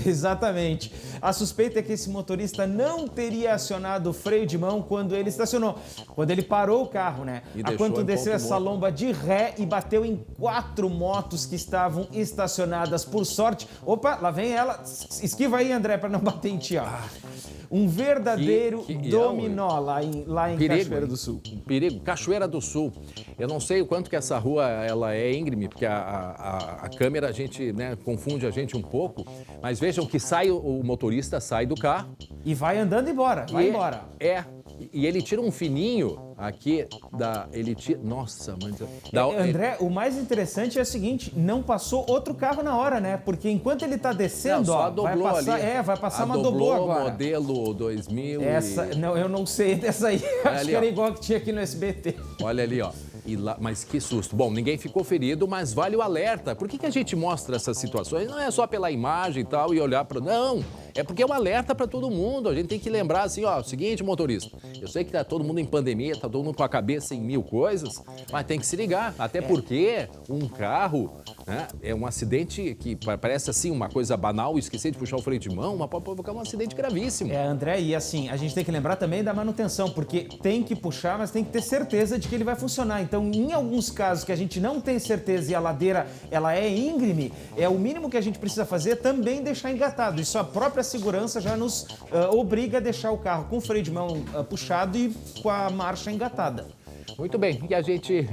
Exatamente. A suspeita é que esse motorista não teria acionado o freio de mão quando ele estacionou. Quando ele parou o carro, né? A Quantum desceu essa lomba de ré e bateu em 4 motos que estavam estacionadas. Por sorte... Opa, lá vem ela. Esquiva aí, André, para não bater em ti, ó. Um verdadeiro dominó lá em Cachoeira do Sul. Perigo. Cachoeira do Sul. Eu não sei o quanto que essa rua ela é íngreme, porque a câmera a gente, né, confunde a gente um pouco. Mas vejam que o motorista sai do carro. E vai andando embora, embora. E ele tira um fininho aqui Nossa, mãe. André, o mais interessante é o seguinte, não passou outro carro na hora, né? Porque enquanto ele tá descendo, só a Doblô vai passar, ali. Vai passar uma Doblô agora. Modelo 2000. Não, eu não sei dessa aí. Acho que era igual que tinha aqui no SBT. Olha ali, ó. Mas que susto. Bom, ninguém ficou ferido, mas vale o alerta. Por que a gente mostra essas situações? Não é só pela imagem e tal e olhar para... Não! É porque é um alerta para todo mundo. A gente tem que lembrar assim, ó, o seguinte, motorista. Eu sei que tá todo mundo em pandemia, tá todo mundo com a cabeça em mil coisas, mas tem que se ligar. Até porque um carro, né, é um acidente que parece assim uma coisa banal, esquecer de puxar o freio de mão, mas pode provocar um acidente gravíssimo. André, e assim, a gente tem que lembrar também da manutenção, porque tem que puxar, mas tem que ter certeza de que ele vai funcionar. Então, em alguns casos que a gente não tem certeza e a ladeira ela é íngreme, é o mínimo que a gente precisa fazer também deixar engatado. Isso a própria segurança já nos obriga a deixar o carro com o freio de mão puxado e com a marcha engatada. Muito bem, e a gente,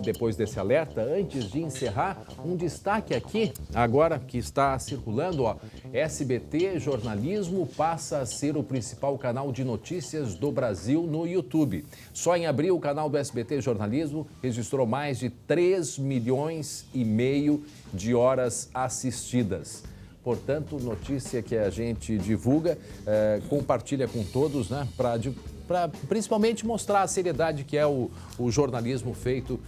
depois desse alerta, antes de encerrar, um destaque aqui, agora que está circulando, ó, SBT Jornalismo passa a ser o principal canal de notícias do Brasil no YouTube. Só em abril, o canal do SBT Jornalismo registrou mais de 3,5 milhões de horas assistidas. Portanto, notícia que a gente divulga, compartilha com todos, né, para principalmente mostrar a seriedade que é o jornalismo feito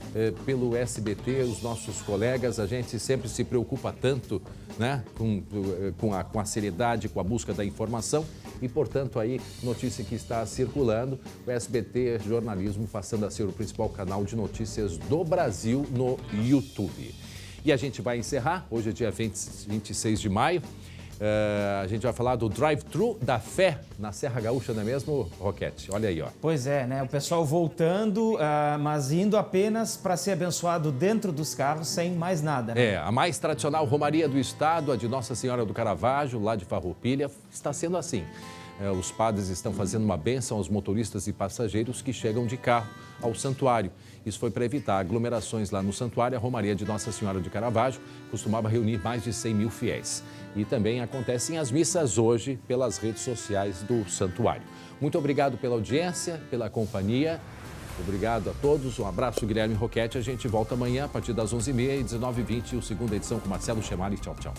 pelo SBT, os nossos colegas. A gente sempre se preocupa tanto, né, com a seriedade, com a busca da informação e, portanto, aí, notícia que está circulando, o SBT Jornalismo passando a ser o principal canal de notícias do Brasil no YouTube. E a gente vai encerrar, hoje é dia 26 de maio, a gente vai falar do drive-thru da fé na Serra Gaúcha, não é mesmo, Roquete? Olha aí, ó. Pois é, né? O pessoal voltando, mas indo apenas para ser abençoado dentro dos carros, sem mais nada, né? A mais tradicional romaria do estado, a de Nossa Senhora do Caravaggio, lá de Farroupilha, está sendo assim. Os padres estão fazendo uma bênção aos motoristas e passageiros que chegam de carro ao santuário. Isso foi para evitar aglomerações lá no santuário. A Romaria de Nossa Senhora de Caravaggio costumava reunir mais de 100 mil fiéis. E também acontecem as missas hoje pelas redes sociais do santuário. Muito obrigado pela audiência, pela companhia. Obrigado a todos. Um abraço, Guilherme Roquete. A gente volta amanhã a partir das 11h30 e 19h20, a segunda edição com Marcelo Chemali. Tchau, tchau.